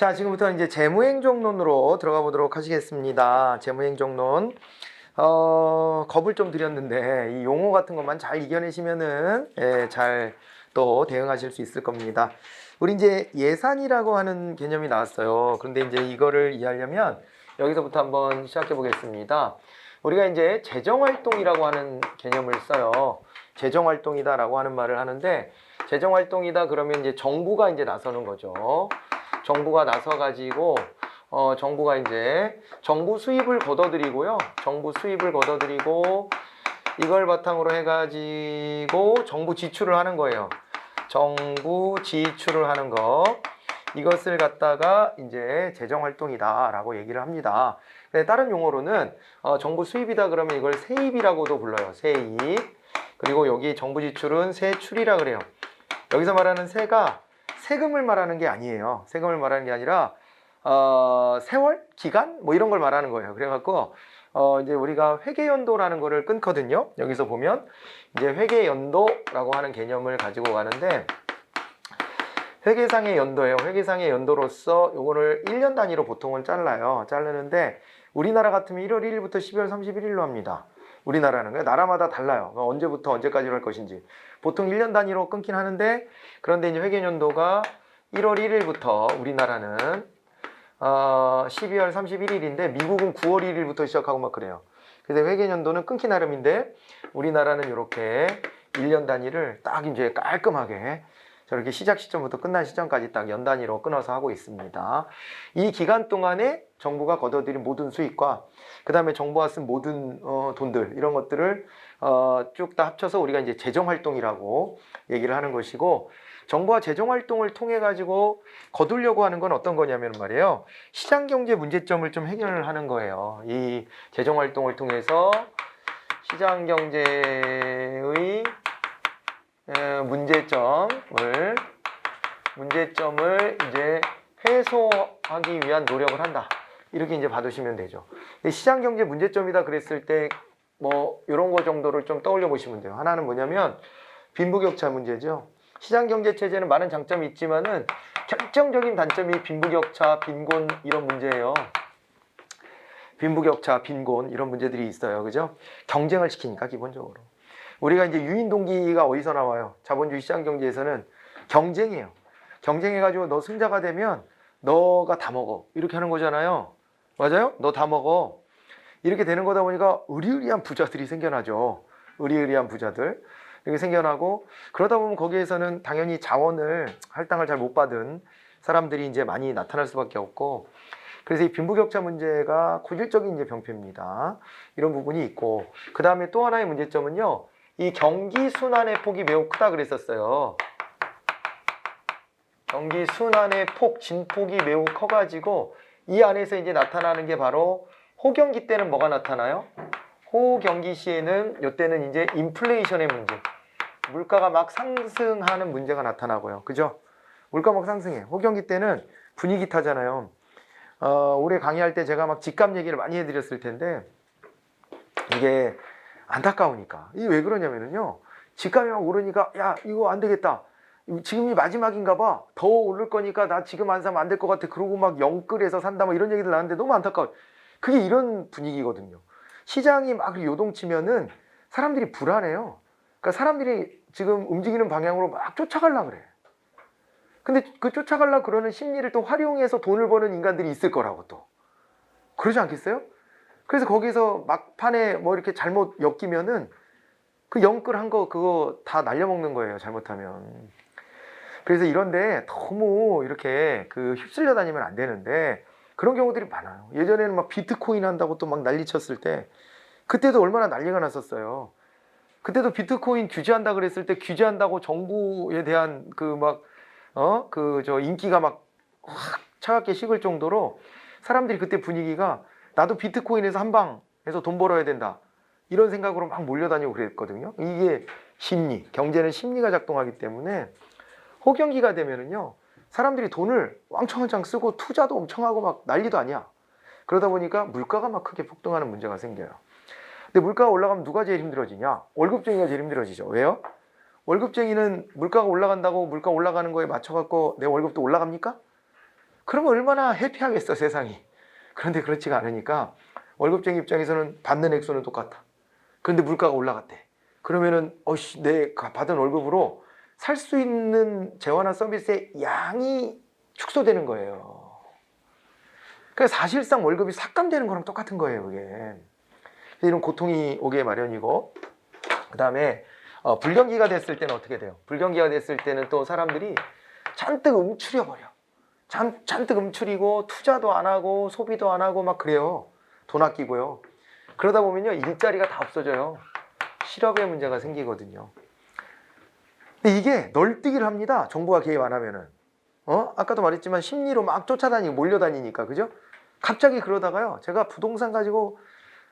자, 지금부터 이제 재무행정론으로 들어가 보도록 하시겠습니다. 재무행정론. 겁을 좀 드렸는데, 이 용어 같은 것만 잘 이겨내시면은, 잘 또 대응하실 수 있을 겁니다. 우리 이제 예산이라고 하는 개념이 나왔어요. 그런데 이제 이거를 이해하려면 여기서부터 한번 시작해 보겠습니다. 우리가 이제 재정활동이라고 하는 개념을 써요. 재정활동이다라고 하는 말을 하는데, 재정활동이다 그러면 이제 정부가 이제 나서는 거죠. 정부가 나서가지고 정부가 이제 정부 수입을 걷어들이고요. 정부 수입을 걷어들이고 이걸 바탕으로 해가지고 정부 지출을 하는 거예요. 정부 지출을 하는 거. 이것을 갖다가 이제 재정활동이다라고 얘기를 합니다. 근데 다른 용어로는 정부 수입이다 그러면 이걸 세입이라고도 불러요. 세입. 그리고 여기 정부 지출은 세출이라 그래요. 여기서 말하는 세가 세금을 말하는 게 아니에요. 세금을 말하는 게 아니라 세월, 기간 뭐 이런 걸 말하는 거예요. 그래갖고 이제 우리가 회계연도라는 거를 끊거든요. 여기서 보면 이제 회계연도라고 하는 개념을 가지고 가는데 회계상의 연도예요. 회계상의 연도로서 요거를 1년 단위로 보통은 잘라요. 자르는데 우리나라 같으면 1월 1일부터 12월 31일로 합니다. 우리나라는 거예요. 나라마다 달라요. 언제부터 언제까지로 할 것인지. 보통 1년 단위로 끊긴 하는데 그런데 이제 회계연도가 1월 1일부터 우리나라는 12월 31일인데 미국은 9월 1일부터 시작하고 막 그래요. 그래서 회계연도는 끊기 나름인데 우리나라는 이렇게 1년 단위를 딱 이제 깔끔하게 저렇게 시작 시점부터 끝난 시점까지 딱 연 단위로 끊어서 하고 있습니다. 이 기간 동안에 정부가 걷어들인 모든 수익과 그 다음에 정부가 쓴 모든 돈들 이런 것들을 쭉 다 합쳐서 우리가 이제 재정활동이라고 얘기를 하는 것이고 정부가 재정활동을 통해 가지고 거두려고 하는 건 어떤 거냐면 말이에요. 시장경제 문제점을 좀 해결을 하는 거예요. 이 재정활동을 통해서 시장경제의 문제점을 이제 해소하기 위한 노력을 한다. 이렇게 이제 받으시면 되죠. 시장경제 문제점이다 그랬을 때 뭐 이런 거 정도를 좀 떠올려 보시면 돼요. 하나는 뭐냐면 빈부격차 문제죠. 시장경제 체제는 많은 장점이 있지만은 결정적인 단점이 빈부격차, 빈곤 이런 문제예요. 빈부격차, 빈곤 이런 문제들이 있어요. 그죠? 경쟁을 시키니까 기본적으로. 우리가 이제 유인동기가 어디서 나와요? 자본주의 시장경제에서는 경쟁이에요. 경쟁해가지고 너 승자가 되면 너가 다 먹어. 이렇게 하는 거잖아요. 맞아요? 너 다 먹어. 이렇게 되는 거다 보니까 의리의리한 부자들이 생겨나죠. 의리의리한 부자들. 이렇게 생겨나고 그러다 보면 거기에서는 당연히 자원을 할당을 잘 못 받은 사람들이 이제 많이 나타날 수밖에 없고 그래서 이 빈부격차 문제가 고질적인 이제 병폐입니다. 이런 부분이 있고 그 다음에 또 하나의 문제점은요. 이 경기 순환의 폭이 매우 크다 그랬었어요. 경기 순환의 폭, 진폭이 매우 커가지고 이 안에서 이제 나타나는 게 바로 호경기 때는 뭐가 나타나요? 호경기 시에는 이때는 이제 인플레이션의 문제, 물가가 막 상승하는 문제가 나타나고요. 그죠? 물가 막 상승해. 호경기 때는 분위기 타잖아요. 올해 강의할 때 제가 막 집값 얘기를 많이 해드렸을 텐데 이게 안타까우니까. 이게 왜 그러냐면요. 집값이 막 오르니까 야 이거 안 되겠다. 지금이 마지막인가 봐. 더 오를 거니까 나 지금 안 사면 안 될 것 같아. 그러고 막 영끌해서 산다 뭐 이런 얘기들 나왔는데 너무 안타까워. 그게 이런 분위기거든요. 시장이 막 요동치면은 사람들이 불안해요. 그러니까 사람들이 지금 움직이는 방향으로 막 쫓아가려고 그래. 근데 그 쫓아가려고 그러는 심리를 또 활용해서 돈을 버는 인간들이 있을 거라고 또. 그러지 않겠어요? 그래서 거기서 막판에 뭐 이렇게 잘못 엮이면은 그 영끌한 거 그거 다 날려먹는 거예요. 잘못하면. 그래서 이런데 너무 이렇게 그 휩쓸려 다니면 안 되는데 그런 경우들이 많아요. 예전에는 막 비트코인 한다고 또 막 난리쳤을 때 그때도 얼마나 난리가 났었어요. 그때도 비트코인 규제한다 그랬을 때 규제한다고 정부에 대한 그 막 인기가 막 확 차갑게 식을 정도로 사람들이 그때 분위기가 나도 비트코인에서 한 방에서 돈 벌어야 된다. 이런 생각으로 막 몰려다니고 그랬거든요. 이게 심리, 경제는 심리가 작동하기 때문에 호경기가 되면은요. 사람들이 돈을 왕창왕창 쓰고 투자도 엄청 하고 막 난리도 아니야. 그러다 보니까 물가가 막 크게 폭등하는 문제가 생겨요. 근데 물가가 올라가면 누가 제일 힘들어지냐? 월급쟁이가 제일 힘들어지죠. 왜요? 월급쟁이는 물가가 올라간다고 물가 올라가는 거에 맞춰갖고 내 월급도 올라갑니까? 그러면 얼마나 해피하겠어 세상이. 그런데 그렇지가 않으니까 월급쟁이 입장에서는 받는 액수는 똑같아. 그런데 물가가 올라갔대. 그러면은 내 받은 월급으로 살 수 있는 재화나 서비스의 양이 축소되는 거예요. 그러니까 사실상 월급이 삭감되는 거랑 똑같은 거예요, 그게. 이런 고통이 오게 마련이고, 그 다음에 불경기가 됐을 때는 어떻게 돼요? 불경기가 됐을 때는 또 사람들이 잔뜩 움츠려 버려. 잔뜩 움츠리고 투자도 안 하고 소비도 안 하고 막 그래요. 돈 아끼고요. 그러다 보면요, 일자리가 다 없어져요. 실업의 문제가 생기거든요. 근데 이게 널뛰기를 합니다. 정부가 개입 안 하면은. 아까도 말했지만 심리로 막 쫓아다니고 몰려다니니까, 그죠? 갑자기 그러다가요, 제가 부동산 가지고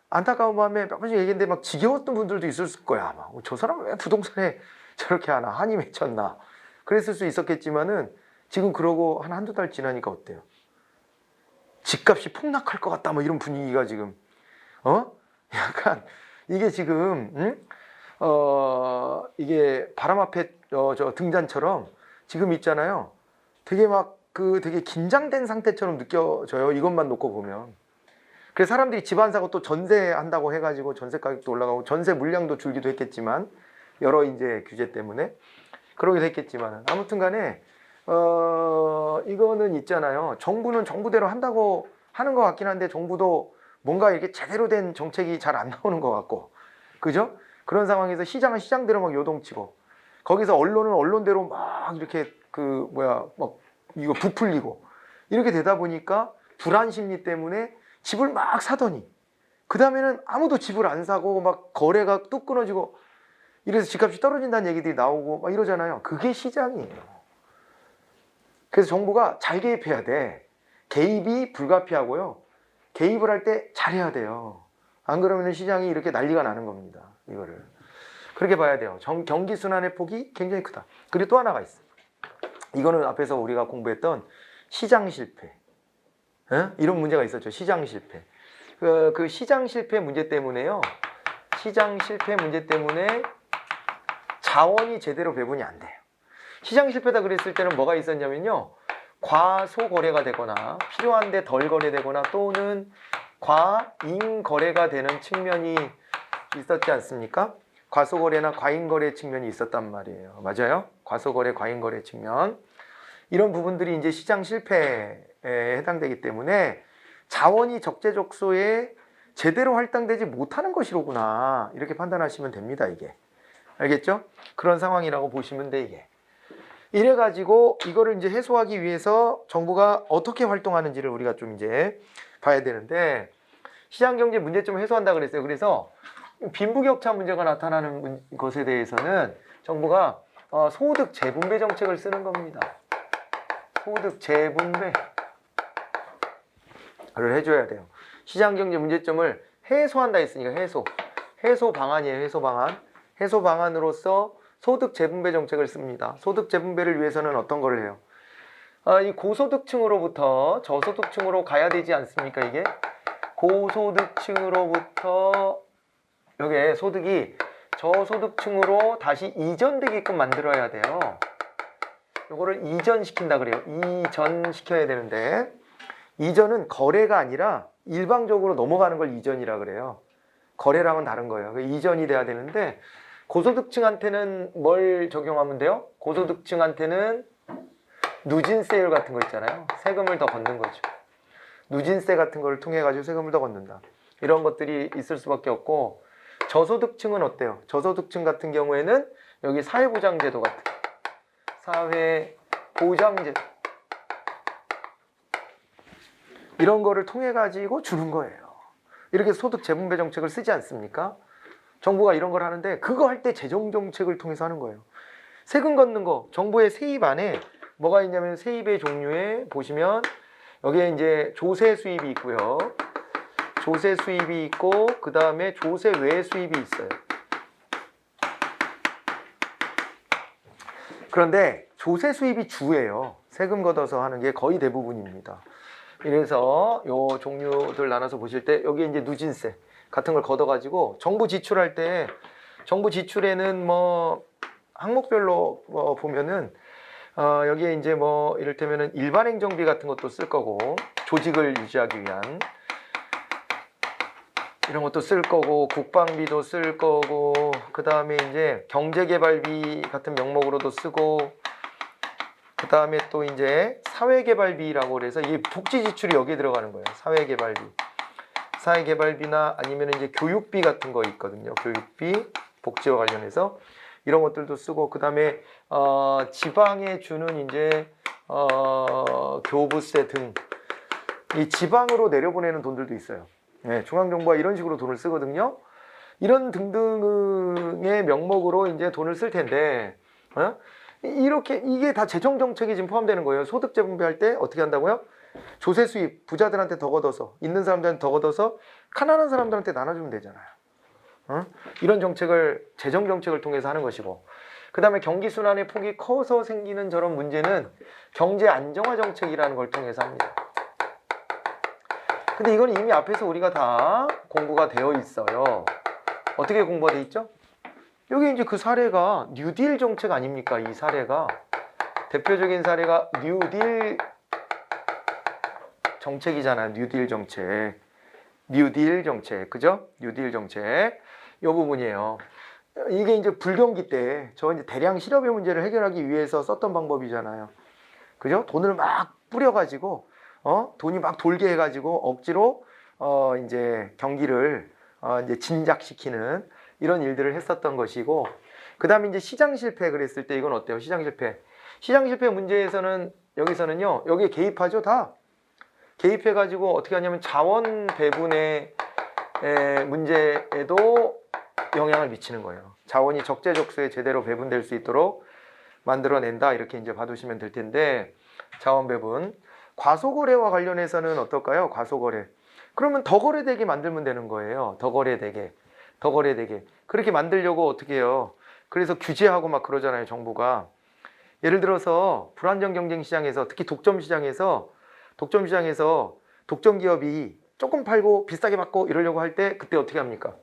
안타까운 마음에 몇 번씩 얘기했는데 막 지겨웠던 분들도 있었을 거야. 아마 저 사람 왜 부동산에 저렇게 하나, 한이 맺혔나. 그랬을 수 있었겠지만은 지금 그러고 한두 달 지나니까 어때요? 집값이 폭락할 것 같다, 뭐 이런 분위기가 지금 약간 이게 지금 이게 바람 앞에 저 등잔처럼 지금 있잖아요. 되게 되게 긴장된 상태처럼 느껴져요. 이것만 놓고 보면. 그래서 사람들이 집 안 사고 또 전세한다고 해가지고 전세 가격도 올라가고 전세 물량도 줄기도 했겠지만, 여러 이제 규제 때문에 그러기도 했겠지만, 아무튼간에 이거는 있잖아요. 정부는 정부대로 한다고 하는 것 같긴 한데 정부도 뭔가 이렇게 제대로 된 정책이 잘 안 나오는 것 같고, 그죠? 그런 상황에서 시장은 시장대로 막 요동치고, 거기서 언론은 언론대로 막 이렇게 막 이거 부풀리고, 이렇게 되다 보니까 불안 심리 때문에 집을 막 사더니 그 다음에는 아무도 집을 안 사고 막 거래가 뚝 끊어지고, 이래서 집값이 떨어진다는 얘기들이 나오고 막 이러잖아요. 그게 시장이에요. 그래서 정부가 잘 개입해야 돼. 개입이 불가피하고요. 개입을 할 때 잘해야 돼요. 안 그러면 시장이 이렇게 난리가 나는 겁니다. 이거를 그렇게 봐야 돼요. 경기 순환의 폭이 굉장히 크다. 그리고 또 하나가 있어. 이거는 앞에서 우리가 공부했던 시장 실패, 이런 문제가 있었죠. 시장 실패. 그 시장 실패 문제 때문에요. 시장 실패 문제 때문에 자원이 제대로 배분이 안 돼요. 시장 실패다 그랬을 때는 뭐가 있었냐면요, 과소 거래가 되거나 필요한데 덜 거래되거나 또는 과잉 거래가 되는 측면이 있었지 않습니까? 과소 거래나 과잉 거래 측면이 있었단 말이에요. 맞아요? 과소 거래, 과잉 거래 측면, 이런 부분들이 이제 시장 실패에 해당되기 때문에 자원이 적재적소에 제대로 할당되지 못하는 것이로구나, 이렇게 판단하시면 됩니다. 이게 알겠죠? 그런 상황이라고 보시면 돼. 이게 이래가지고 이거를 이제 해소하기 위해서 정부가 어떻게 활동하는지를 우리가 좀 이제 봐야 되는데, 시장경제 문제점을 해소한다 그랬어요. 그래서 빈부격차 문제가 나타나는 것에 대해서는 정부가 소득 재분배 정책을 쓰는 겁니다. 소득 재분배를 해줘야 돼요. 시장경제 문제점을 해소한다 했으니까 해소 방안이에요. 해소 방안. 해소 방안으로서 소득 재분배 정책을 씁니다. 소득 재분배를 위해서는 어떤 걸 해요? 이 고소득층으로부터 저소득층으로 가야 되지 않습니까? 이게 고소득층으로부터 여기에 소득이 저소득층으로 다시 이전되게끔 만들어야 돼요. 이거를 이전시킨다 그래요. 이전시켜야 되는데, 이전은 거래가 아니라 일방적으로 넘어가는 걸 이전이라 그래요. 거래랑은 다른 거예요. 이전이 돼야 되는데, 고소득층한테는 뭘 적용하면 돼요? 고소득층한테는 누진세율 같은 거 있잖아요. 세금을 더 걷는 거죠. 누진세 같은 거를 통해 가지고 세금을 더 걷는다. 이런 것들이 있을 수밖에 없고, 저소득층은 어때요? 저소득층 같은 경우에는 여기 사회보장제도 같은 거, 사회보장제도, 이런 거를 통해 가지고 주는 거예요. 이렇게 소득 재분배 정책을 쓰지 않습니까? 정부가 이런 걸 하는데, 그거 할 때 재정 정책을 통해서 하는 거예요. 세금 걷는 거, 정부의 세입 안에 뭐가 있냐면, 세입의 종류에 보시면 여기에 이제 조세 수입이 있고요. 조세 수입이 있고, 그 다음에 조세 외 수입이 있어요. 그런데 조세 수입이 주예요. 세금 걷어서 하는 게 거의 대부분입니다. 이래서 요 종류들 나눠서 보실 때 여기 이제 누진세 같은 걸 걷어가지고 정부 지출할 때, 정부 지출에는 뭐 항목별로 보면은 여기에 이제 뭐 이를테면은 일반 행정비 같은 것도 쓸 거고, 조직을 유지하기 위한 이런 것도 쓸 거고, 국방비도 쓸 거고, 그 다음에 이제 경제개발비 같은 명목으로도 쓰고, 그 다음에 또 이제 사회개발비라고 그래서 이 복지 지출이 여기에 들어가는 거예요. 사회개발비나 아니면 이제 교육비 같은 거 있거든요. 교육비, 복지와 관련해서 이런 것들도 쓰고, 그 다음에 지방에 주는 이제 교부세 등 이 지방으로 내려보내는 돈들도 있어요. 네, 중앙정부가 이런 식으로 돈을 쓰거든요. 이런 등등의 명목으로 이제 돈을 쓸 텐데, 이렇게 이게 다 재정 정책이 지금 포함되는 거예요. 소득 재분배할 때 어떻게 한다고요? 조세 수입 부자들한테 더 걷어서, 있는 사람들한테 더 걷어서 가난한 사람들한테 나눠주면 되잖아요. 이런 정책을 재정 정책을 통해서 하는 것이고, 그 다음에 경기 순환의 폭이 커서 생기는 저런 문제는 경제 안정화 정책이라는 걸 통해서 합니다. 근데 이건 이미 앞에서 우리가 다 공부가 되어 있어요. 어떻게 공부가 되어 있죠? 여기 이제 그 사례가 뉴딜 정책 아닙니까? 이 사례가 대표적인 사례가 뉴딜 정책이잖아요. 뉴딜 정책, 그죠? 뉴딜 정책 이 부분이에요. 이게 이제 불경기 때 저 이제 대량 실업의 문제를 해결하기 위해서 썼던 방법이잖아요. 그죠? 돈을 막 뿌려가지고 돈이 막 돌게 해가지고 억지로 이제 경기를 이제 진작시키는 이런 일들을 했었던 것이고, 그 다음에 이제 시장 실패 그랬을 때 이건 어때요? 시장 실패 문제에서는 여기서는요, 여기에 개입하죠. 다 개입해가지고 어떻게 하냐면 자원 배분의 문제에도 영향을 미치는 거예요. 자원이 적재적소에 제대로 배분될 수 있도록 만들어낸다, 이렇게 이제 봐두시면 될 텐데, 자원 배분. 과소거래와 관련해서는 어떨까요? 과소거래. 그러면 더 거래되게 만들면 되는 거예요. 더 거래되게. 그렇게 만들려고 어떻게 해요? 그래서 규제하고 막 그러잖아요, 정부가. 예를 들어서 불안정 경쟁 시장에서, 특히 독점 시장에서 독점 기업이 조금 팔고 비싸게 받고 이러려고 할 때 그때 어떻게 합니까?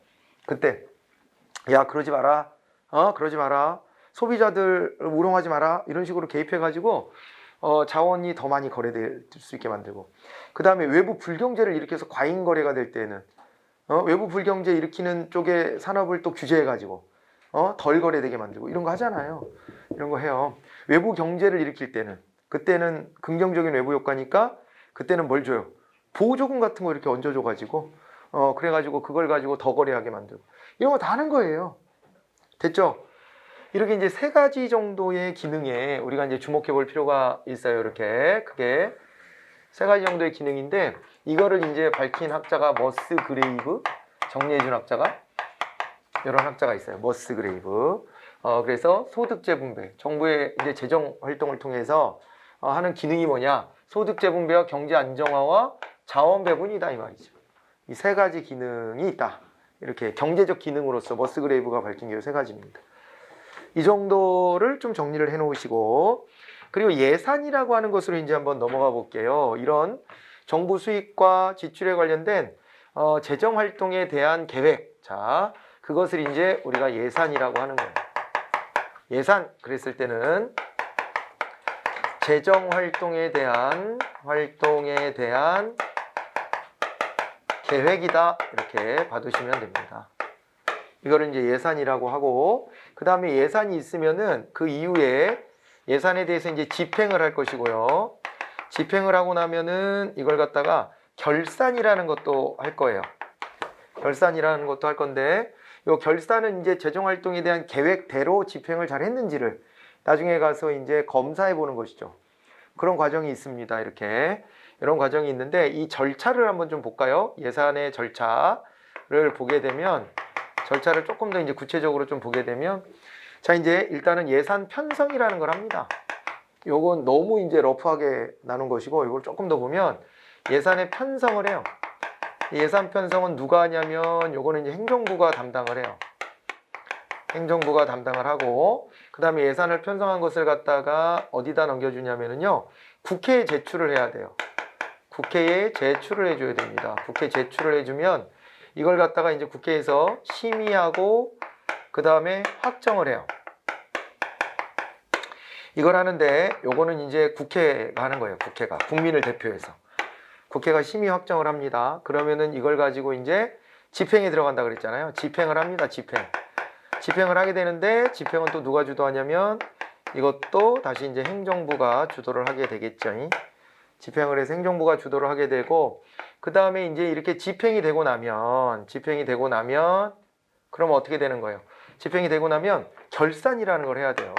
그때 야, 그러지 마라. 그러지 마라. 소비자들 우롱하지 마라. 이런 식으로 개입해가지고 자원이 더 많이 거래될 수 있게 만들고, 그 다음에 외부 불경제를 일으켜서 과잉 거래가 될 때는 외부 불경제 일으키는 쪽의 산업을 또 규제해가지고 덜 거래되게 만들고, 이런 거 하잖아요. 이런 거 해요. 외부 경제를 일으킬 때는, 그때는 긍정적인 외부 효과니까 그때는 뭘 줘요? 보호조금 같은 거 이렇게 얹어줘가지고 그래가지고 그걸 가지고 더 거래하게 만들고, 이런 거 다 하는 거예요. 됐죠? 이렇게 이제 세 가지 정도의 기능에 우리가 이제 주목해 볼 필요가 있어요. 이렇게 크게 세 가지 정도의 기능인데, 이거를 이제 밝힌 학자가 머스그레이브, 정리해준 학자가 이런 학자가 있어요. 머스그레이브. 그래서 소득 재분배, 정부의 이제 재정 활동을 통해서 하는 기능이 뭐냐? 소득 재분배와 경제 안정화와 자원 배분이다, 이 말이죠. 이 세 가지 기능이 있다. 이렇게 경제적 기능으로서 머스그레이브가 밝힌 게 세 가지입니다. 이 정도를 좀 정리를 해 놓으시고, 그리고 예산이라고 하는 것으로 이제 한번 넘어가 볼게요. 이런 정부 수익과 지출에 관련된 재정 활동에 대한 계획, 자, 그것을 이제 우리가 예산이라고 하는 거예요. 예산 그랬을 때는 재정 활동에 대한 계획이다, 이렇게 봐두시면 됩니다. 이거를 이제 예산이라고 하고, 그 다음에 예산이 있으면은 그 이후에 예산에 대해서 이제 집행을 할 것이고요. 집행을 하고 나면은 이걸 갖다가 결산이라는 것도 할 거예요. 결산이라는 것도 할 건데, 이 결산은 이제 재정 활동에 대한 계획대로 집행을 잘 했는지를 나중에 가서 이제 검사해 보는 것이죠. 그런 과정이 있습니다. 이렇게 이런 과정이 있는데, 이 절차를 한번 좀 볼까요? 예산의 절차를 보게 되면, 절차를 조금 더 이제 구체적으로 좀 보게 되면, 자, 이제 일단은 예산 편성이라는 걸 합니다. 요건 너무 이제 러프하게 나눈 것이고, 이걸 조금 더 보면 예산의 편성을 해요. 예산 편성은 누가 하냐면, 요거는 이제 행정부가 담당을 해요. 행정부가 담당을 하고, 그 다음에 예산을 편성한 것을 갖다가 어디다 넘겨주냐면요, 국회에 제출을 해야 돼요. 국회에 제출을 해줘야 됩니다. 국회에 제출을 해주면 이걸 갖다가 이제 국회에서 심의하고 그 다음에 확정을 해요. 이걸 하는데 요거는 이제 국회가 하는 거예요. 국회가 국민을 대표해서 국회가 심의 확정을 합니다. 그러면은 이걸 가지고 이제 집행에 들어간다 그랬잖아요. 집행을 합니다. 집행을 하게 되는데 집행은 또 누가 주도하냐면 이것도 다시 이제 행정부가 주도를 하게 되겠죠. 집행을 해서 행정부가 주도를 하게 되고 그 다음에 이제 이렇게 집행이 되고 나면 그럼 어떻게 되는 거예요? 집행이 되고 나면 결산이라는 걸 해야 돼요.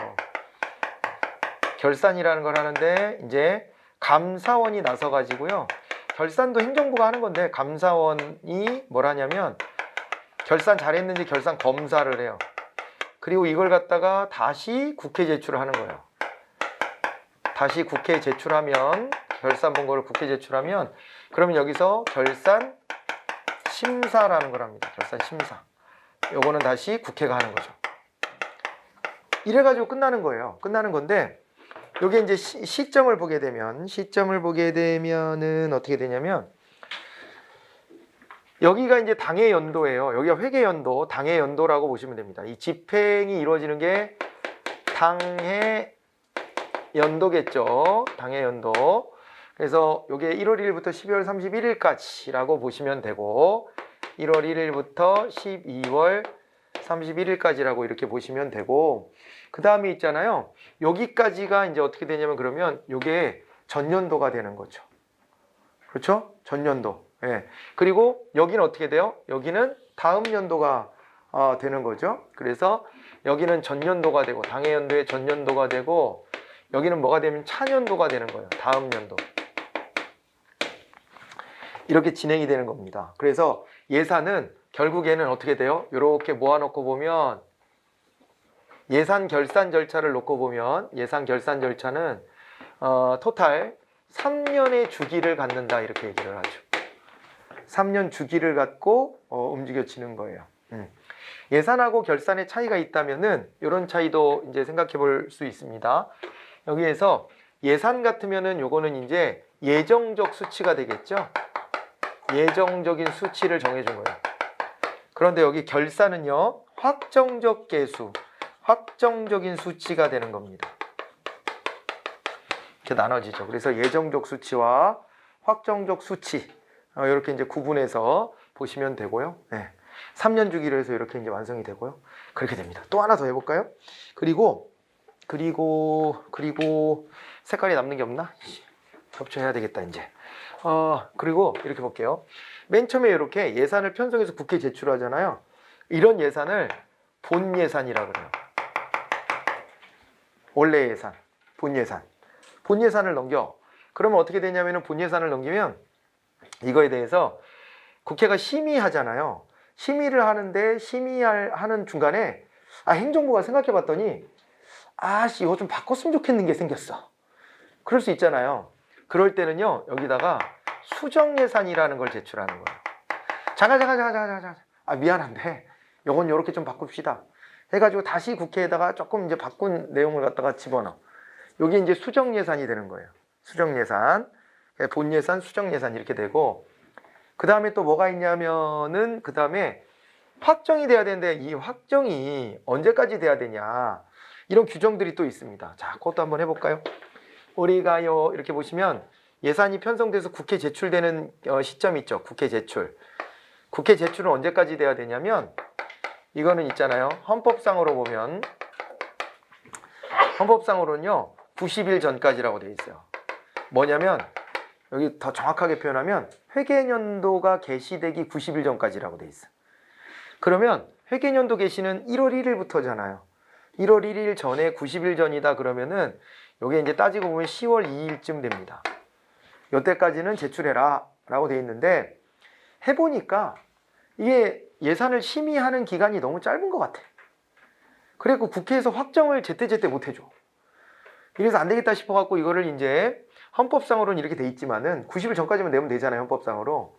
결산이라는 걸 하는데 이제 감사원이 나서 가지고요. 결산도 행정부가 하는 건데 감사원이 뭘 하냐면 결산 잘했는지 결산 검사를 해요. 그리고 이걸 갖다가 다시 국회에 제출을 하는 거예요. 다시 국회에 제출하면 결산 본거를 국회에 제출하면 그러면 여기서 결산 심사라는 걸 합니다. 결산 심사. 요거는 다시 국회가 하는 거죠. 이래가지고 끝나는 거예요. 끝나는 건데 요게 이제 시점을 보게 되면은 어떻게 되냐면 여기가 이제 당의 연도예요. 여기가 회계 연도, 당의 연도라고 보시면 됩니다. 이 집행이 이루어지는 게 당의 연도겠죠. 당의 연도. 그래서 요게 1월 1일부터 12월 31일까지라고 보시면 되고 1월 1일부터 12월 31일까지라고 이렇게 보시면 되고 그 다음에 있잖아요. 여기까지가 이제 어떻게 되냐면 그러면 요게 전년도가 되는 거죠. 그렇죠? 전년도. 예. 그리고 여기는 어떻게 돼요? 여기는 다음 연도가 되는 거죠. 그래서 여기는 전년도가 되고 당해 연도의 전년도가 되고 여기는 뭐가 되면 차년도가 되는 거예요. 다음 연도. 이렇게 진행이 되는 겁니다. 그래서 예산은 결국에는 어떻게 돼요? 이렇게 모아놓고 보면 예산 결산 절차를 놓고 보면 예산 결산 절차는 토탈 3년의 주기를 갖는다 이렇게 얘기를 하죠. 3년 주기를 갖고 움직여지는 거예요. 예산하고 결산의 차이가 있다면은 이런 차이도 이제 생각해 볼 수 있습니다. 여기에서 예산 같으면은 요거는 이제 예정적 수치가 되겠죠. 예정적인 수치를 정해준 거예요. 그런데 여기 결산은요, 확정적 계수, 확정적인 수치가 되는 겁니다. 이렇게 나눠지죠. 그래서 예정적 수치와 확정적 수치, 이렇게 이제 구분해서 보시면 되고요. 네. 3년 주기로 해서 이렇게 이제 완성이 되고요. 그렇게 됩니다. 또 하나 더 해볼까요? 그리고 색깔이 남는 게 없나? 겹쳐야 되겠다 이제. 그리고 이렇게 볼게요. 맨 처음에 이렇게 예산을 편성해서 국회에 제출하잖아요. 이런 예산을 본 예산이라고 그래요. 원래 예산, 본 예산. 본 예산을 넘겨. 그러면 어떻게 되냐면은 본 예산을 넘기면 이거에 대해서 국회가 심의하잖아요. 심의를 하는데 심의하는 중간에 행정부가 생각해 봤더니 이거 좀 바꿨으면 좋겠는 게 생겼어. 그럴 수 있잖아요. 그럴 때는요, 여기다가 수정 예산이라는 걸 제출하는 거예요. 잠깐. 미안한데, 요건 요렇게 좀 바꿉시다. 해가지고 다시 국회에다가 조금 이제 바꾼 내용을 갖다가 집어넣어. 요게 이제 수정 예산이 되는 거예요. 수정 예산. 본 예산, 수정 예산 이렇게 되고, 그 다음에 또 뭐가 있냐면은, 그 다음에 확정이 돼야 되는데, 이 확정이 언제까지 돼야 되냐. 이런 규정들이 또 있습니다. 자, 그것도 한번 해볼까요? 우리가요, 이렇게 보시면 예산이 편성돼서 국회 제출되는 시점이 있죠. 국회 제출. 국회 제출은 언제까지 돼야 되냐면, 이거는 있잖아요. 헌법상으로 보면, 헌법상으로는요, 90일 전까지라고 되어 있어요. 뭐냐면, 여기 더 정확하게 표현하면, 회계연도가 개시되기 90일 전까지라고 되어 있어요. 그러면, 회계연도 개시는 1월 1일부터잖아요. 1월 1일 전에 90일 전이다 그러면은, 요게 이제 따지고 보면 10월 2일쯤 됩니다. 요때까지는 제출해라 라고 되어 있는데 해보니까 이게 예산을 심의하는 기간이 너무 짧은 것 같아. 그래서 국회에서 확정을 제때제때 못 해줘. 그래서 안 되겠다 싶어갖고 이거를 이제 헌법상으로는 이렇게 돼 있지만은 90일 전까지만 내면 되잖아요. 헌법상으로.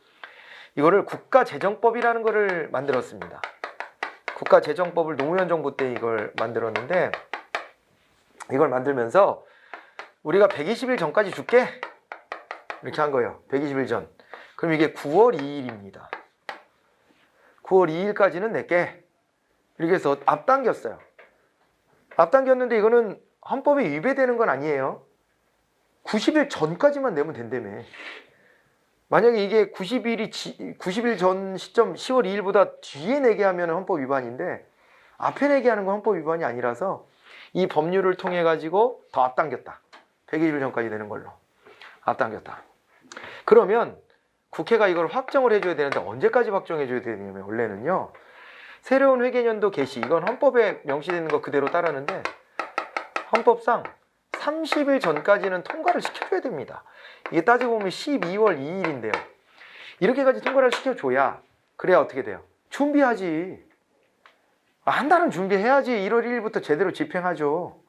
이거를 국가재정법이라는 거를 만들었습니다. 국가재정법을 노무현 정부 때 이걸 만들었는데 이걸 만들면서 우리가 120일 전까지 줄게 이렇게 한 거예요. 120일 전. 그럼 이게 9월 2일입니다. 9월 2일까지는 낼게. 이렇게 해서 앞당겼어요. 앞당겼는데 이거는 헌법에 위배되는 건 아니에요. 90일 전까지만 내면 된다며. 만약에 이게 90일 전 시점 10월 2일보다 뒤에 내게 하면 헌법 위반인데 앞에 내게 하는 건 헌법 위반이 아니라서 이 법률을 통해 가지고 더 앞당겼다. 120일 전까지 되는 걸로 앞당겼다. 그러면 국회가 이걸 확정을 해줘야 되는데 언제까지 확정해줘야 되냐면 원래는요. 새로운 회계연도 개시 이건 헌법에 명시되는 거 그대로 따르는데 헌법상 30일 전까지는 통과를 시켜줘야 됩니다. 이게 따지고 보면 12월 2일인데요. 이렇게까지 통과를 시켜줘야 그래야 어떻게 돼요? 준비하지. 한 달은 준비해야지 1월 1일부터 제대로 집행하죠.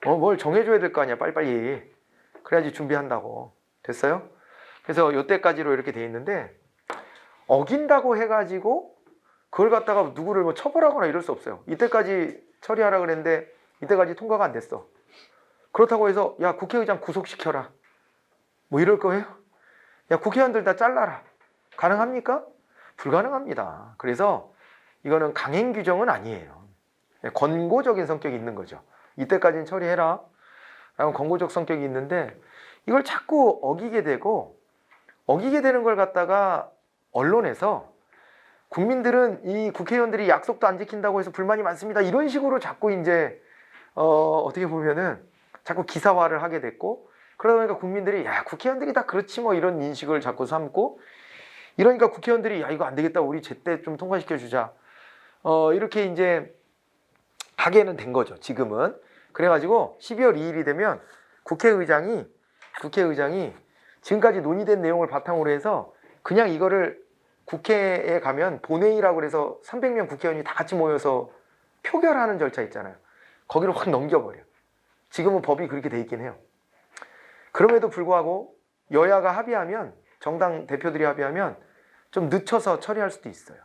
뭘 정해줘야 될 거 아니야 빨리빨리. 그래야지 준비한다고. 됐어요? 그래서 이때까지로 이렇게 돼 있는데 어긴다고 해가지고 그걸 갖다가 누구를 뭐 처벌하거나 이럴 수 없어요. 이때까지 처리하라 그랬는데 이때까지 통과가 안 됐어. 그렇다고 해서 야 국회의장 구속시켜라. 뭐 이럴 거예요? 야 국회의원들 다 잘라라. 가능합니까? 불가능합니다. 그래서 이거는 강행 규정은 아니에요. 권고적인 성격이 있는 거죠. 이때까지는 처리해라. 라고 권고적 성격이 있는데 이걸 자꾸 어기게 되고 어기게 되는 걸 갖다가 언론에서 국민들은 이 국회의원들이 약속도 안 지킨다고 해서 불만이 많습니다. 이런 식으로 자꾸 이제 어떻게 보면은 자꾸 기사화를 하게 됐고 그러다 보니까 국민들이 야 국회의원들이 다 그렇지 뭐 이런 인식을 자꾸 삼고 이러니까 국회의원들이 야 이거 안 되겠다 우리 제때 좀 통과시켜 주자 이렇게 이제 하게는 된 거죠. 지금은 그래가지고 12월 2일이 되면 국회의장이 지금까지 논의된 내용을 바탕으로 해서 그냥 이거를 국회에 가면 본회의라고 해서 300명 국회의원이 다 같이 모여서 표결하는 절차 있잖아요. 거기로 확 넘겨버려. 지금은 법이 그렇게 돼 있긴 해요. 그럼에도 불구하고 여야가 합의하면 정당 대표들이 합의하면 좀 늦춰서 처리할 수도 있어요.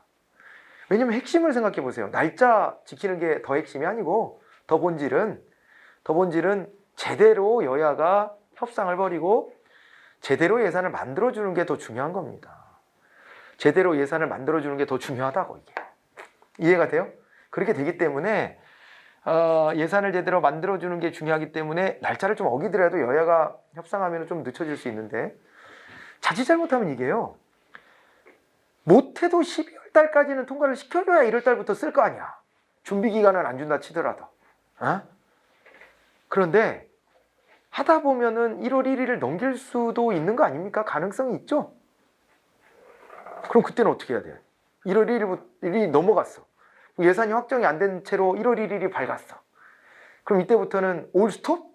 왜냐면 핵심을 생각해 보세요. 날짜 지키는 게 더 핵심이 아니고 더 본질은 제대로 여야가 협상을 벌이고 제대로 예산을 만들어주는 게 더 중요한 겁니다. 제대로 예산을 만들어주는 게 더 중요하다고 이게. 이해가 돼요? 그렇게 되기 때문에 예산을 제대로 만들어주는 게 중요하기 때문에 날짜를 좀 어기더라도 여야가 협상하면 좀 늦춰질 수 있는데 자칫 잘못하면 이게요. 못해도 12월 달까지는 통과를 시켜줘야 1월 달부터 쓸 거 아니야. 준비 기간은 안 준다 치더라도. 그런데 하다 보면은 1월 1일을 넘길 수도 있는 거 아닙니까? 가능성이 있죠? 그럼 그때는 어떻게 해야 돼요? 1월 1일이 넘어갔어. 예산이 확정이 안 된 채로 1월 1일이 밝았어. 그럼 이때부터는 올스톱?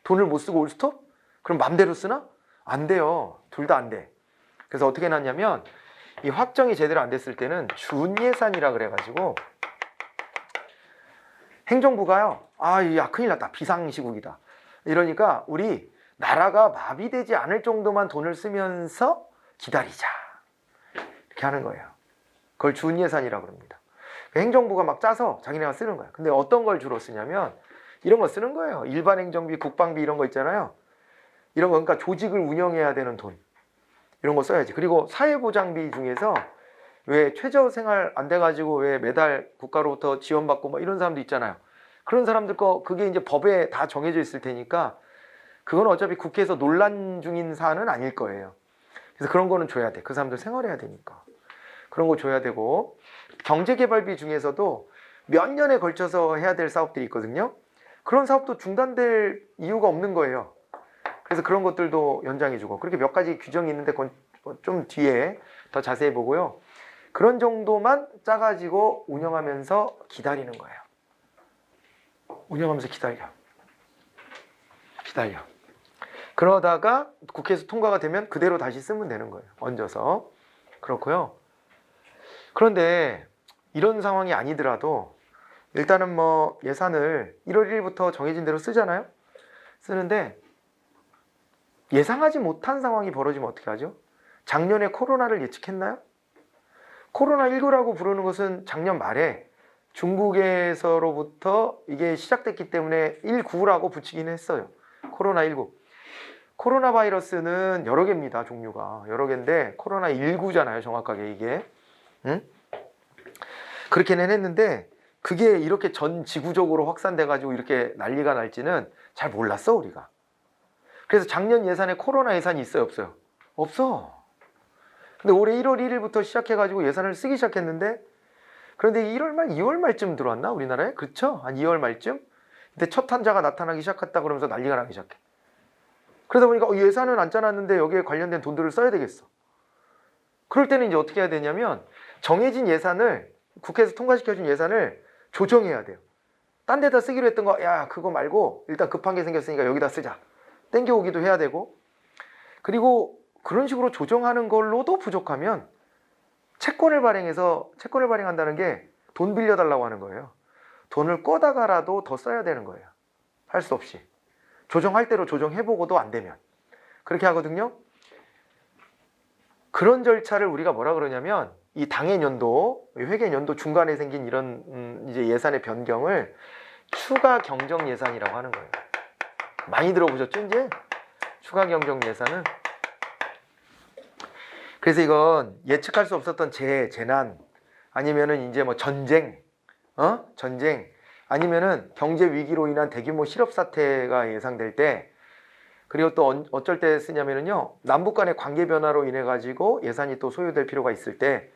돈을 못 쓰고 올스톱? 그럼 맘대로 쓰나? 안 돼요. 둘 다 안 돼. 그래서 어떻게 해놨냐면 이 확정이 제대로 안 됐을 때는 준예산이라 그래가지고 행정부가요. 야 큰일 났다. 비상시국이다. 이러니까 우리 나라가 마비되지 않을 정도만 돈을 쓰면서 기다리자. 이렇게 하는 거예요. 그걸 준예산이라고 합니다. 행정부가 막 짜서 자기네가 쓰는 거예요. 근데 어떤 걸 주로 쓰냐면 이런 거 쓰는 거예요. 일반 행정비, 국방비 이런 거 있잖아요. 이런 거 그러니까 조직을 운영해야 되는 돈. 이런 거 써야지. 그리고 사회보장비 중에서 왜 최저생활 안 돼가지고 왜 매달 국가로부터 지원받고 뭐 이런 사람도 있잖아요. 그런 사람들 거 그게 이제 법에 다 정해져 있을 테니까 그건 어차피 국회에서 논란 중인 사안은 아닐 거예요. 그래서 그런 거는 줘야 돼. 그 사람들 생활해야 되니까. 그런 거 줘야 되고 경제개발비 중에서도 몇 년에 걸쳐서 해야 될 사업들이 있거든요. 그런 사업도 중단될 이유가 없는 거예요. 그래서 그런 것들도 연장해주고 그렇게 몇 가지 규정이 있는데 그건 좀 뒤에 더 자세히 보고요. 그런 정도만 짜가지고 운영하면서 기다리는 거예요. 운영하면서 기다려. 그러다가 국회에서 통과가 되면 그대로 다시 쓰면 되는 거예요. 얹어서. 그렇고요. 그런데 이런 상황이 아니더라도 일단은 뭐 예산을 1월 1일부터 정해진 대로 쓰잖아요. 쓰는데 예상하지 못한 상황이 벌어지면 어떻게 하죠? 작년에 코로나를 예측했나요? 코로나19라고 부르는 것은 작년 말에 중국에서로부터 이게 시작됐기 때문에 19라고 붙이긴 했어요. 코로나19. 코로나 바이러스는 여러 개입니다. 종류가. 여러 개인데 코로나19잖아요. 정확하게 이게. 응? 그렇게는 했는데 그게 이렇게 전 지구적으로 확산돼 가지고 이렇게 난리가 날지는 잘 몰랐어 우리가. 그래서 작년 예산에 코로나 예산이 있어요 없어요? 없어. 근데 올해 1월 1일부터 시작해 가지고 예산을 쓰기 시작했는데, 그런데 1월 말 2월 말쯤 들어왔나 우리나라에? 그렇죠? 한 2월 말쯤? 근데 첫 환자가 나타나기 시작했다 그러면서 난리가 나기 시작해. 그러다 보니까 예산은 안 짜놨는데 여기에 관련된 돈들을 써야 되겠어. 그럴 때는 이제 어떻게 해야 되냐면 정해진 예산을, 국회에서 통과시켜준 예산을 조정해야 돼요. 딴 데다 쓰기로 했던 거, 야 그거 말고 일단 급한 게 생겼으니까 여기다 쓰자. 땡겨오기도 해야 되고, 그리고 그런 식으로 조정하는 걸로도 부족하면 채권을 발행한다는 게 돈 빌려달라고 하는 거예요. 돈을 꺼다가라도 더 써야 되는 거예요. 할 수 없이. 조정할 대로 조정해보고도 안 되면. 그렇게 하거든요. 그런 절차를 우리가 뭐라 그러냐면, 이 당해년도, 회계년도 중간에 생긴 이런 이제 예산의 변경을 추가 경정 예산이라고 하는 거예요. 많이 들어보셨죠 이제? 추가 경정 예산은. 그래서 이건 예측할 수 없었던 재난, 아니면은 이제 뭐 전쟁, 아니면은 경제 위기로 인한 대규모 실업 사태가 예상될 때, 그리고 또 어쩔 때 쓰냐면은요, 남북 간의 관계 변화로 인해 가지고 예산이 또 소요될 필요가 있을 때,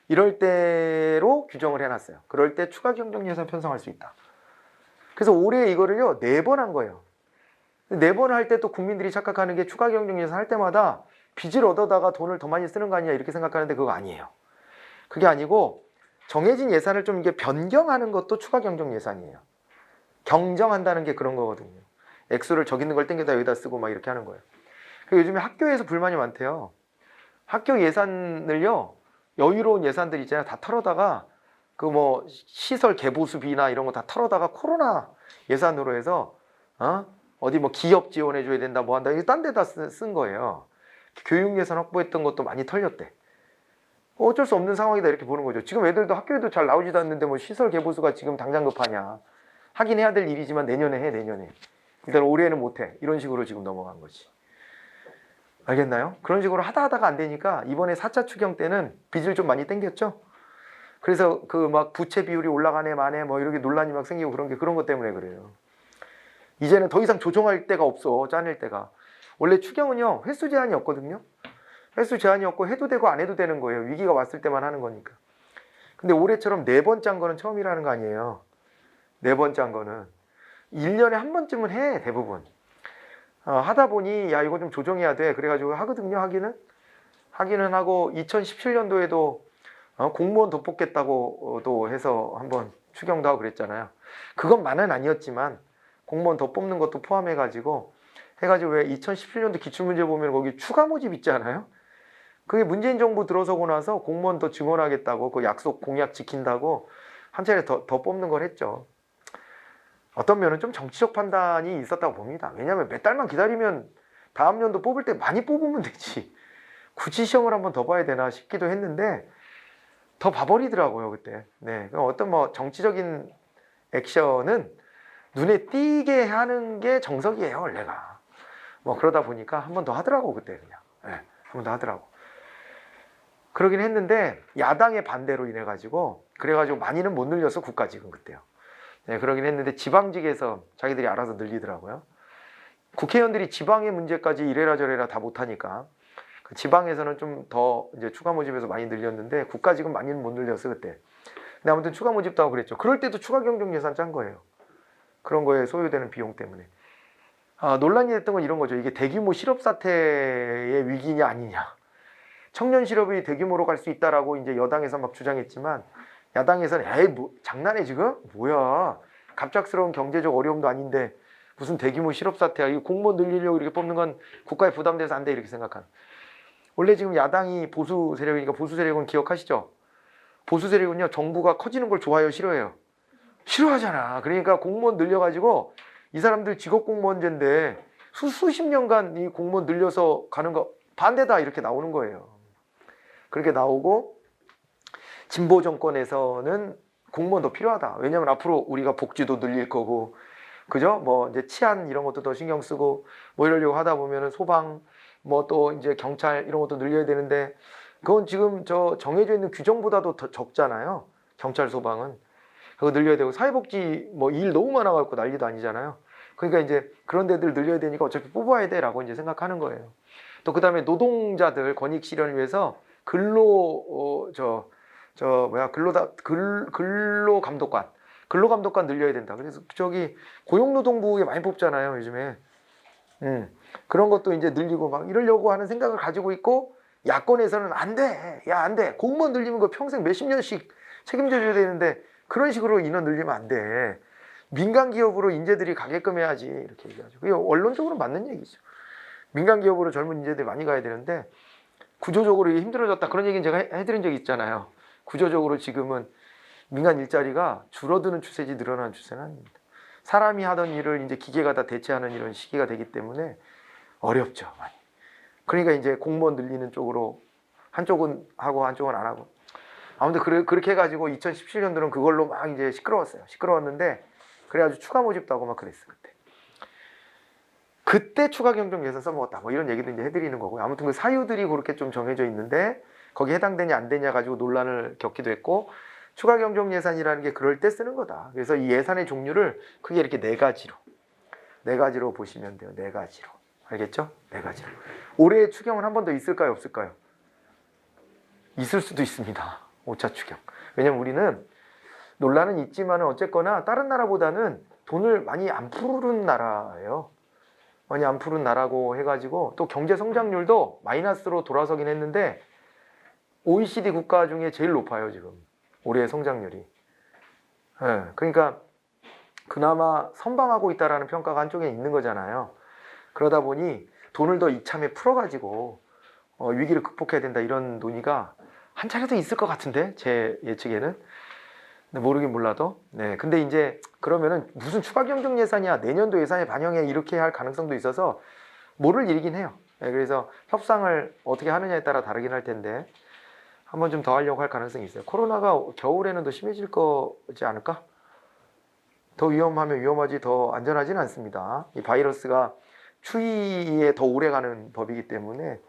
이럴 때로 규정을 해놨어요. 그럴 때 추가 경정 예산 편성할 수 있다. 그래서 올해 이거를요 4번 한 거예요. 4번 할 때 또 국민들이 착각하는 게 추가 경정 예산 할 때마다 빚을 얻어다가 돈을 더 많이 쓰는 거 아니냐 이렇게 생각하는데 그거 아니에요. 그게 아니고 정해진 예산을 좀 이게 변경하는 것도 추가 경정 예산이에요. 경정한다는 게 그런 거거든요. 액수를 저기 있는 걸 땡겨다 여기다 쓰고 막 이렇게 하는 거예요. 요즘에 학교에서 불만이 많대요. 학교 예산을요, 여유로운 예산들 있잖아요. 다 털어다가 그 뭐 시설 개보수비나 이런 거 다 털어다가 코로나 예산으로 해서 어디 뭐 기업 지원해 줘야 된다 뭐 한다, 이거 딴 데다 쓴 거예요. 교육 예산 확보했던 것도 많이 털렸대. 어쩔 수 없는 상황이다 이렇게 보는 거죠. 지금 애들도 학교에도 잘 나오지도 않는데 뭐 시설 개보수가 지금 당장 급하냐. 하긴 해야 될 일이지만 내년에 해, 내년에. 일단 올해는 못해. 이런 식으로 지금 넘어간 거지. 알겠나요? 그런 식으로 하다가 안 되니까 이번에 4차 추경 때는 빚을 좀 많이 땡겼죠. 그래서 그 막 부채 비율이 올라가네 마네 뭐 이렇게 논란이 막 생기고 그런 것 때문에 그래요. 이제는 더 이상 조정할 데가 없어. 짜낼 데가. 원래 추경은요 횟수 제한이 없거든요. 횟수 제한이 없고 해도 되고 안 해도 되는 거예요. 위기가 왔을 때만 하는 거니까. 근데 올해처럼 4번 짠 거는 처음이라는 거 아니에요. 4번 짠 거는 1년에 한 번쯤은 해 대부분. 하다 보니 야 이거 좀 조정해야 돼 그래가지고 하거든요. 하기는 하고 2017년도에도 공무원 더 뽑겠다고도 해서 한번 추경도 하고 그랬잖아요. 그건 만은 아니었지만 공무원 더 뽑는 것도 포함해가지고 해가지고, 왜 2017년도 기출문제 보면 거기 추가 모집 있잖아요. 그게 문재인 정부 들어서고 나서 공무원 더 증원하겠다고 그 약속 공약 지킨다고 한 차례 더 뽑는 걸 했죠. 어떤 면은 좀 정치적 판단이 있었다고 봅니다. 왜냐하면 몇 달만 기다리면 다음 년도 뽑을 때 많이 뽑으면 되지 굳이 시험을 한번 더 봐야 되나 싶기도 했는데 더 봐버리더라고요 그때. 네, 어떤 뭐 정치적인 액션은 눈에 띄게 하는 게 정석이에요 원래가. 뭐 그러다 보니까 한 번 더 하더라고 그때 그냥. 네, 한 번 더 하더라고. 그러긴 했는데 야당의 반대로 인해 가지고 그래가지고 많이는 못 늘려서 국가직은 그때요. 네, 그러긴 했는데 지방직에서 자기들이 알아서 늘리더라고요. 국회의원들이 지방의 문제까지 이래라 저래라 다 못하니까 그 지방에서는 좀 더 이제 추가 모집에서 많이 늘렸는데 국가직은 많이는 못 늘렸어 그때. 근데 아무튼 추가 모집도 하고 그랬죠. 그럴 때도 추가 경정 예산 짠 거예요. 그런 거에 소요되는 비용 때문에. 논란이 됐던 건 이런 거죠. 이게 대규모 실업 사태의 위기냐 아니냐. 청년 실업이 대규모로 갈 수 있다라고 이제 여당에서 막 주장했지만 야당에서는 에이 뭐 장난해 지금? 뭐야. 갑작스러운 경제적 어려움도 아닌데 무슨 대규모 실업 사태야. 이 공무원 늘리려고 이렇게 뽑는 건 국가에 부담돼서 안 돼 이렇게 생각하는. 원래 지금 야당이 보수 세력이니까, 보수 세력은 기억하시죠? 보수 세력은요 정부가 커지는 걸 좋아해요 싫어해요? 싫어하잖아. 그러니까 공무원 늘려가지고 이 사람들 직업 공무원제인데 수십 년간 이 공무원 늘려서 가는 거 반대다 이렇게 나오는 거예요. 그렇게 나오고 진보 정권에서는 공무원 더 필요하다. 왜냐하면 앞으로 우리가 복지도 늘릴 거고, 그죠? 뭐 이제 치안 이런 것도 더 신경 쓰고 뭐 이러려고 하다 보면은 소방 뭐 또 이제 경찰 이런 것도 늘려야 되는데 그건 지금 저 정해져 있는 규정보다도 더 적잖아요. 경찰 소방은. 그거 늘려야 되고 사회복지 뭐 일 너무 많아갖고 난리도 아니잖아요. 그러니까 이제 그런 데들 늘려야 되니까 어차피 뽑아야 돼라고 이제 생각하는 거예요. 또 그다음에 노동자들 권익 실현을 위해서 근로감독관 늘려야 된다. 그래서 저기 고용노동부에 많이 뽑잖아요, 요즘에. 그런 것도 이제 늘리고 막 이러려고 하는 생각을 가지고 있고, 야권에서는 안 돼. 야, 안 돼. 공무원 늘리면 그 평생 몇십 년씩 책임져줘야 되는데 그런 식으로 인원 늘리면 안 돼. 민간 기업으로 인재들이 가게끔 해야지. 이렇게 얘기하죠. 그게 원론적으로 맞는 얘기죠. 민간 기업으로 젊은 인재들이 많이 가야 되는데 구조적으로 힘들어졌다. 그런 얘기는 제가 해드린 적이 있잖아요. 구조적으로 지금은 민간 일자리가 줄어드는 추세지 늘어나는 추세는 아닙니다. 사람이 하던 일을 이제 기계가 다 대체하는 이런 시기가 되기 때문에 어렵죠, 많이. 그러니까 이제 공무원 늘리는 쪽으로 한쪽은 하고 한쪽은 안 하고. 아무튼 그렇게 해가지고 2017년도는 그걸로 막 이제 시끄러웠어요. 시끄러웠는데 그래가지고 추가 모집도 하고 막 그랬어요, 그때. 그때 추가 경정 예산 써먹었다. 뭐 이런 얘기도 이제 해드리는 거고요. 아무튼 그 사유들이 그렇게 좀 정해져 있는데 거기에 해당되냐 안 되냐 가지고 논란을 겪기도 했고, 추가 경정 예산이라는 게 그럴 때 쓰는 거다. 그래서 이 예산의 종류를 크게 이렇게 네 가지로 보시면 돼요. 네 가지로. 알겠죠? 네 가지로. 올해 추경은 한 번 더 있을까요? 없을까요? 있을 수도 있습니다. 5차 추경. 왜냐면 우리는 논란은 있지만 어쨌거나 다른 나라보다는 돈을 많이 안 푸른 나라예요. 많이 안 푸른 나라고 해가지고 또 경제 성장률도 마이너스로 돌아서긴 했는데 OECD 국가 중에 제일 높아요, 지금. 올해 성장률이. 네, 그러니까 그나마 선방하고 있다라는 평가가 한쪽에 있는 거잖아요. 그러다 보니 돈을 더 이참에 풀어가지고 위기를 극복해야 된다, 이런 논의가 한 차례도 있을 것 같은데, 제 예측에는. 모르긴 몰라도. 네, 근데 이제 그러면은 무슨 추가 경정 예산이야, 내년도 예산에 반영해, 이렇게 할 가능성도 있어서 모를 일이긴 해요. 네, 그래서 협상을 어떻게 하느냐에 따라 다르긴 할 텐데 한번 좀 더 하려고 할 가능성이 있어요. 코로나가 겨울에는 더 심해질 거지 않을까? 더 위험하면 위험하지 더 안전하지는 않습니다. 이 바이러스가 추위에 더 오래 가는 법이기 때문에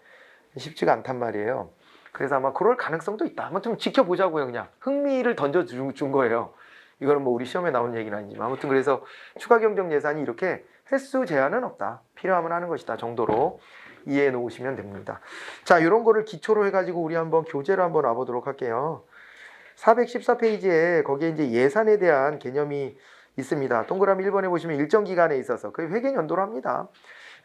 쉽지가 않단 말이에요. 그래서 아마 그럴 가능성도 있다. 아무튼 지켜보자고요. 그냥 흥미를 던져준 거예요. 이거는 뭐 우리 시험에 나오는 얘기는 아니지만, 아무튼 그래서 추가 경정 예산이 이렇게 횟수 제한은 없다, 필요하면 하는 것이다 정도로 이해해 놓으시면 됩니다. 자, 이런 거를 기초로 해가지고 우리 한번 교재로 한번 와보도록 할게요. 414페이지에 거기에 이제 예산에 대한 개념이 있습니다. 동그라미 1번에 보시면 일정 기간에 있어서, 그 회계 연도로 합니다.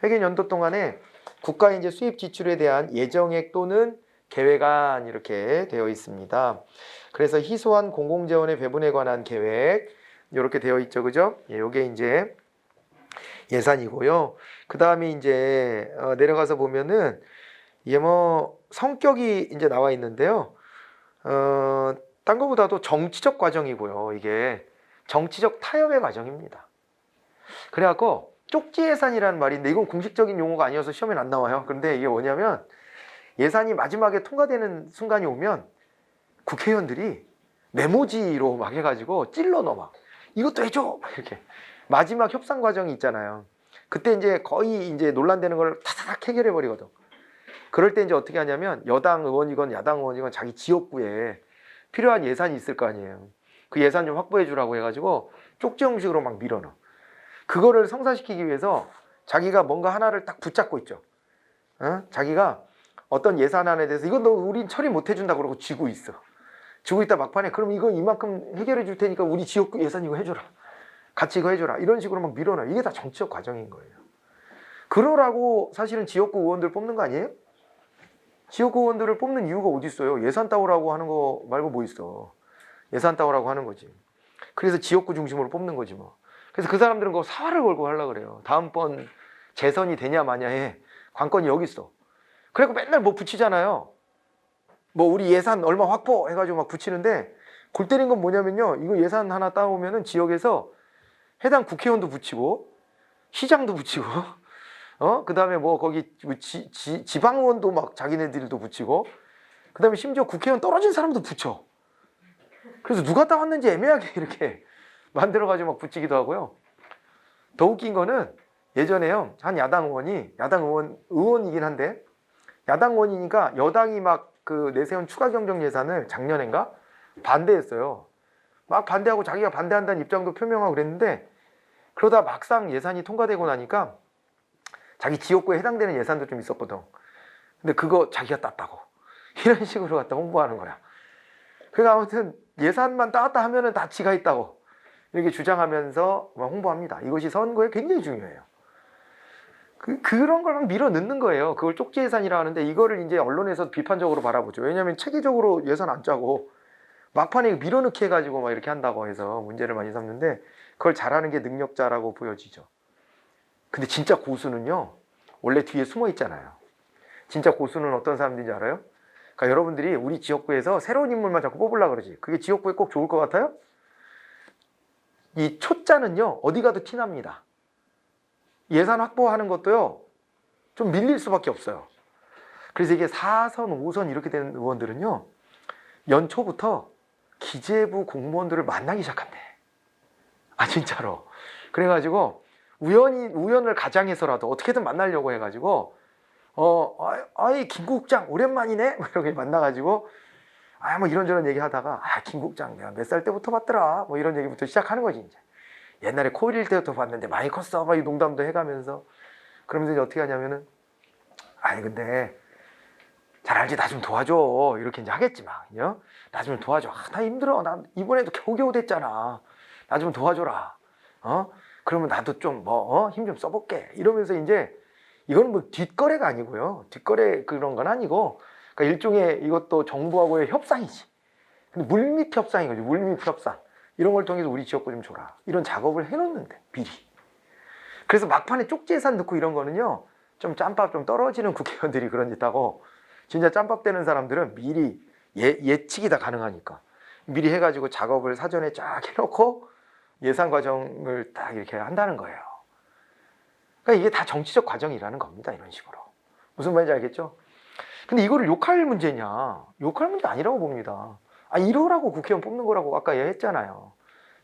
회계 연도 동안에 국가 이제 수입 지출에 대한 예정액 또는 계획안 이렇게 되어 있습니다. 그래서 희소한 공공재원의 배분에 관한 계획 이렇게 되어 있죠, 그죠? 예, 요게 이제 예산이고요. 그 다음에 이제 내려가서 보면은 이게 뭐 성격이 이제 나와 있는데요. 딴 거보다도 정치적 과정이고요. 이게 정치적 타협의 과정입니다. 그래갖고 쪽지 예산이라는 말인데 이건 공식적인 용어가 아니어서 시험에 안 나와요. 그런데 이게 뭐냐면 예산이 마지막에 통과되는 순간이 오면 국회의원들이 메모지로 막 해가지고 찔러 넣어 막 이것도 해줘 막 이렇게 마지막 협상 과정이 있잖아요. 그때 이제 거의 이제 논란되는 걸 타닥 해결해 버리거든. 그럴 때 이제 어떻게 하냐면 여당 의원이건 야당 의원이건 자기 지역구에 필요한 예산이 있을 거 아니에요. 그 예산 좀 확보해 주라고 해가지고 쪽지 형식으로 막 밀어넣어. 그거를 성사시키기 위해서 자기가 뭔가 하나를 딱 붙잡고 있죠. 자기가 어떤 예산안에 대해서 이건 너 우린 처리 못 해준다 그러고 쥐고 있어. 쥐고 있다 막판에 그럼 이거 이만큼 해결해 줄 테니까 우리 지역구 예산 이거 해줘라. 같이 이거 해줘라. 이런 식으로 막 밀어넣어. 이게 다 정치적 과정인 거예요. 그러라고 사실은 지역구 의원들 뽑는 거 아니에요? 지역구 의원들을 뽑는 이유가 어디 있어요? 예산 따오라고 하는 거 말고 뭐 있어. 예산 따오라고 하는 거지. 그래서 지역구 중심으로 뽑는 거지 뭐. 그래서 그 사람들은 그거 사활을 걸고 하려고 그래요. 다음번 재선이 되냐 마냐에 관건이 여기 있어. 그래갖고 맨날 뭐 붙이잖아요. 뭐 우리 예산 얼마 확보 해가지고 막 붙이는데 골 때린 건 뭐냐면요. 이거 예산 하나 따오면은 지역에서 해당 국회의원도 붙이고 시장도 붙이고 그 다음에 뭐 거기 지방의원도 막 자기네들도 붙이고 그 다음에 심지어 국회의원 떨어진 사람도 붙여. 그래서 누가 따왔는지 애매하게 이렇게 만들어가지고 막 붙이기도 하고요. 더 웃긴 거는 예전에요. 한 야당 의원이긴 한데 야당 의원이니까 여당이 막 그 내세운 추가 경정 예산을 작년엔가 반대했어요. 막 반대하고 자기가 반대한다는 입장도 표명하고 그랬는데 그러다 막상 예산이 통과되고 나니까 자기 지역구에 해당되는 예산도 좀 있었거든. 근데 그거 자기가 땄다고 이런 식으로 갖다 홍보하는 거야. 그러니까 아무튼 예산만 따왔다 하면은 다 지가 있다고 이렇게 주장하면서 막 홍보합니다. 이것이 선거에 굉장히 중요해요. 그런 걸 막 밀어 넣는 거예요. 그걸 쪽지 예산이라 하는데 이거를 이제 언론에서 비판적으로 바라보죠. 왜냐하면 체계적으로 예산 안 짜고 막판에 밀어넣기 해가지고 막 이렇게 한다고 해서 문제를 많이 삼는데 그걸 잘하는 게 능력자라고 보여지죠. 근데 진짜 고수는요, 원래 뒤에 숨어 있잖아요. 진짜 고수는 어떤 사람들인지 알아요? 그러니까 여러분들이 우리 지역구에서 새로운 인물만 자꾸 뽑으려고 그러지. 그게 지역구에 꼭 좋을 것 같아요? 이 초짜는요, 어디 가도 티납니다. 예산 확보하는 것도요, 좀 밀릴 수밖에 없어요. 그래서 이게 4선, 5선 이렇게 되는 의원들은요, 연초부터 기재부 공무원들을 만나기 시작한대. 아, 진짜로. 그래가지고, 우연을 가장해서라도 어떻게든 만나려고 해가지고, 아이, 김 국장, 오랜만이네? 뭐 이렇게 만나가지고, 뭐 이런저런 얘기 하다가, 김 국장, 내가 몇 살 때부터 봤더라? 뭐 이런 얘기부터 시작하는 거지, 이제. 옛날에 코일 때부터 봤는데 많이 컸어. 막 이 농담도 해가면서. 그러면서 이제 어떻게 하냐면은, 근데, 잘 알지, 나 좀 도와줘. 이렇게 이제 하겠지만, 나 좀 도와줘. 나 힘들어. 나 이번에도 겨우겨우 됐잖아. 나 좀 도와줘라. 그러면 나도 좀 힘 좀 써볼게. 이러면서 이제, 이건 뭐 뒷거래가 아니고요. 뒷거래 그런 건 아니고, 그러니까 일종의 이것도 정부하고의 협상이지. 근데 물밑 협상인 거지. 물밑 협상. 이런 걸 통해서 우리 지역구 좀 줘라. 이런 작업을 해놓는데, 미리. 그래서 막판에 쪽지 예산 넣고 이런 거는요, 좀 짬밥 좀 떨어지는 국회의원들이 그런 짓 하고, 진짜 짬밥 되는 사람들은 미리 예측이 다 가능하니까. 미리 해가지고 작업을 사전에 쫙 해놓고 예산 과정을 딱 이렇게 한다는 거예요. 그러니까 이게 다 정치적 과정이라는 겁니다. 이런 식으로. 무슨 말인지 알겠죠? 근데 이거를 욕할 문제냐? 욕할 문제 아니라고 봅니다. 이러라고 국회의원 뽑는 거라고 아까 얘기했잖아요.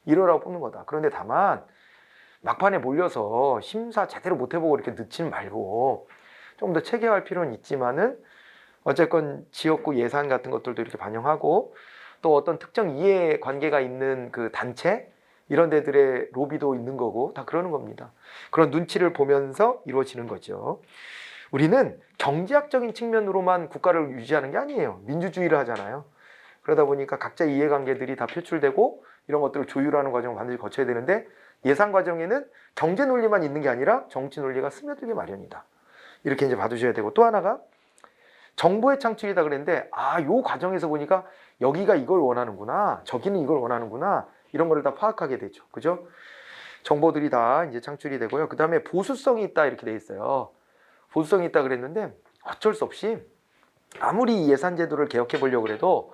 이러라고 뽑는 거다. 그런데 다만 막판에 몰려서 심사 제대로 못 해보고 이렇게 늦지는 말고 좀 더 체계화할 필요는 있지만은 어쨌건 지역구 예산 같은 것들도 이렇게 반영하고 또 어떤 특정 이해관계가 있는 그 단체 이런 데들의 로비도 있는 거고 다 그러는 겁니다. 그런 눈치를 보면서 이루어지는 거죠. 우리는 경제학적인 측면으로만 국가를 유지하는 게 아니에요. 민주주의를 하잖아요. 그러다 보니까 각자 이해관계들이 다 표출되고 이런 것들을 조율하는 과정을 반드시 거쳐야 되는데 예산 과정에는 경제 논리만 있는 게 아니라 정치 논리가 스며들기 마련이다. 이렇게 이제 봐두셔야 되고 또 하나가 정보의 창출이다 그랬는데 요 과정에서 보니까 여기가 이걸 원하는구나, 저기는 이걸 원하는구나 이런 거를 다 파악하게 되죠. 그죠? 정보들이 다 이제 창출이 되고요. 그 다음에 보수성이 있다 이렇게 돼 있어요. 보수성이 있다 그랬는데 어쩔 수 없이 아무리 예산 제도를 개혁해 보려고 해도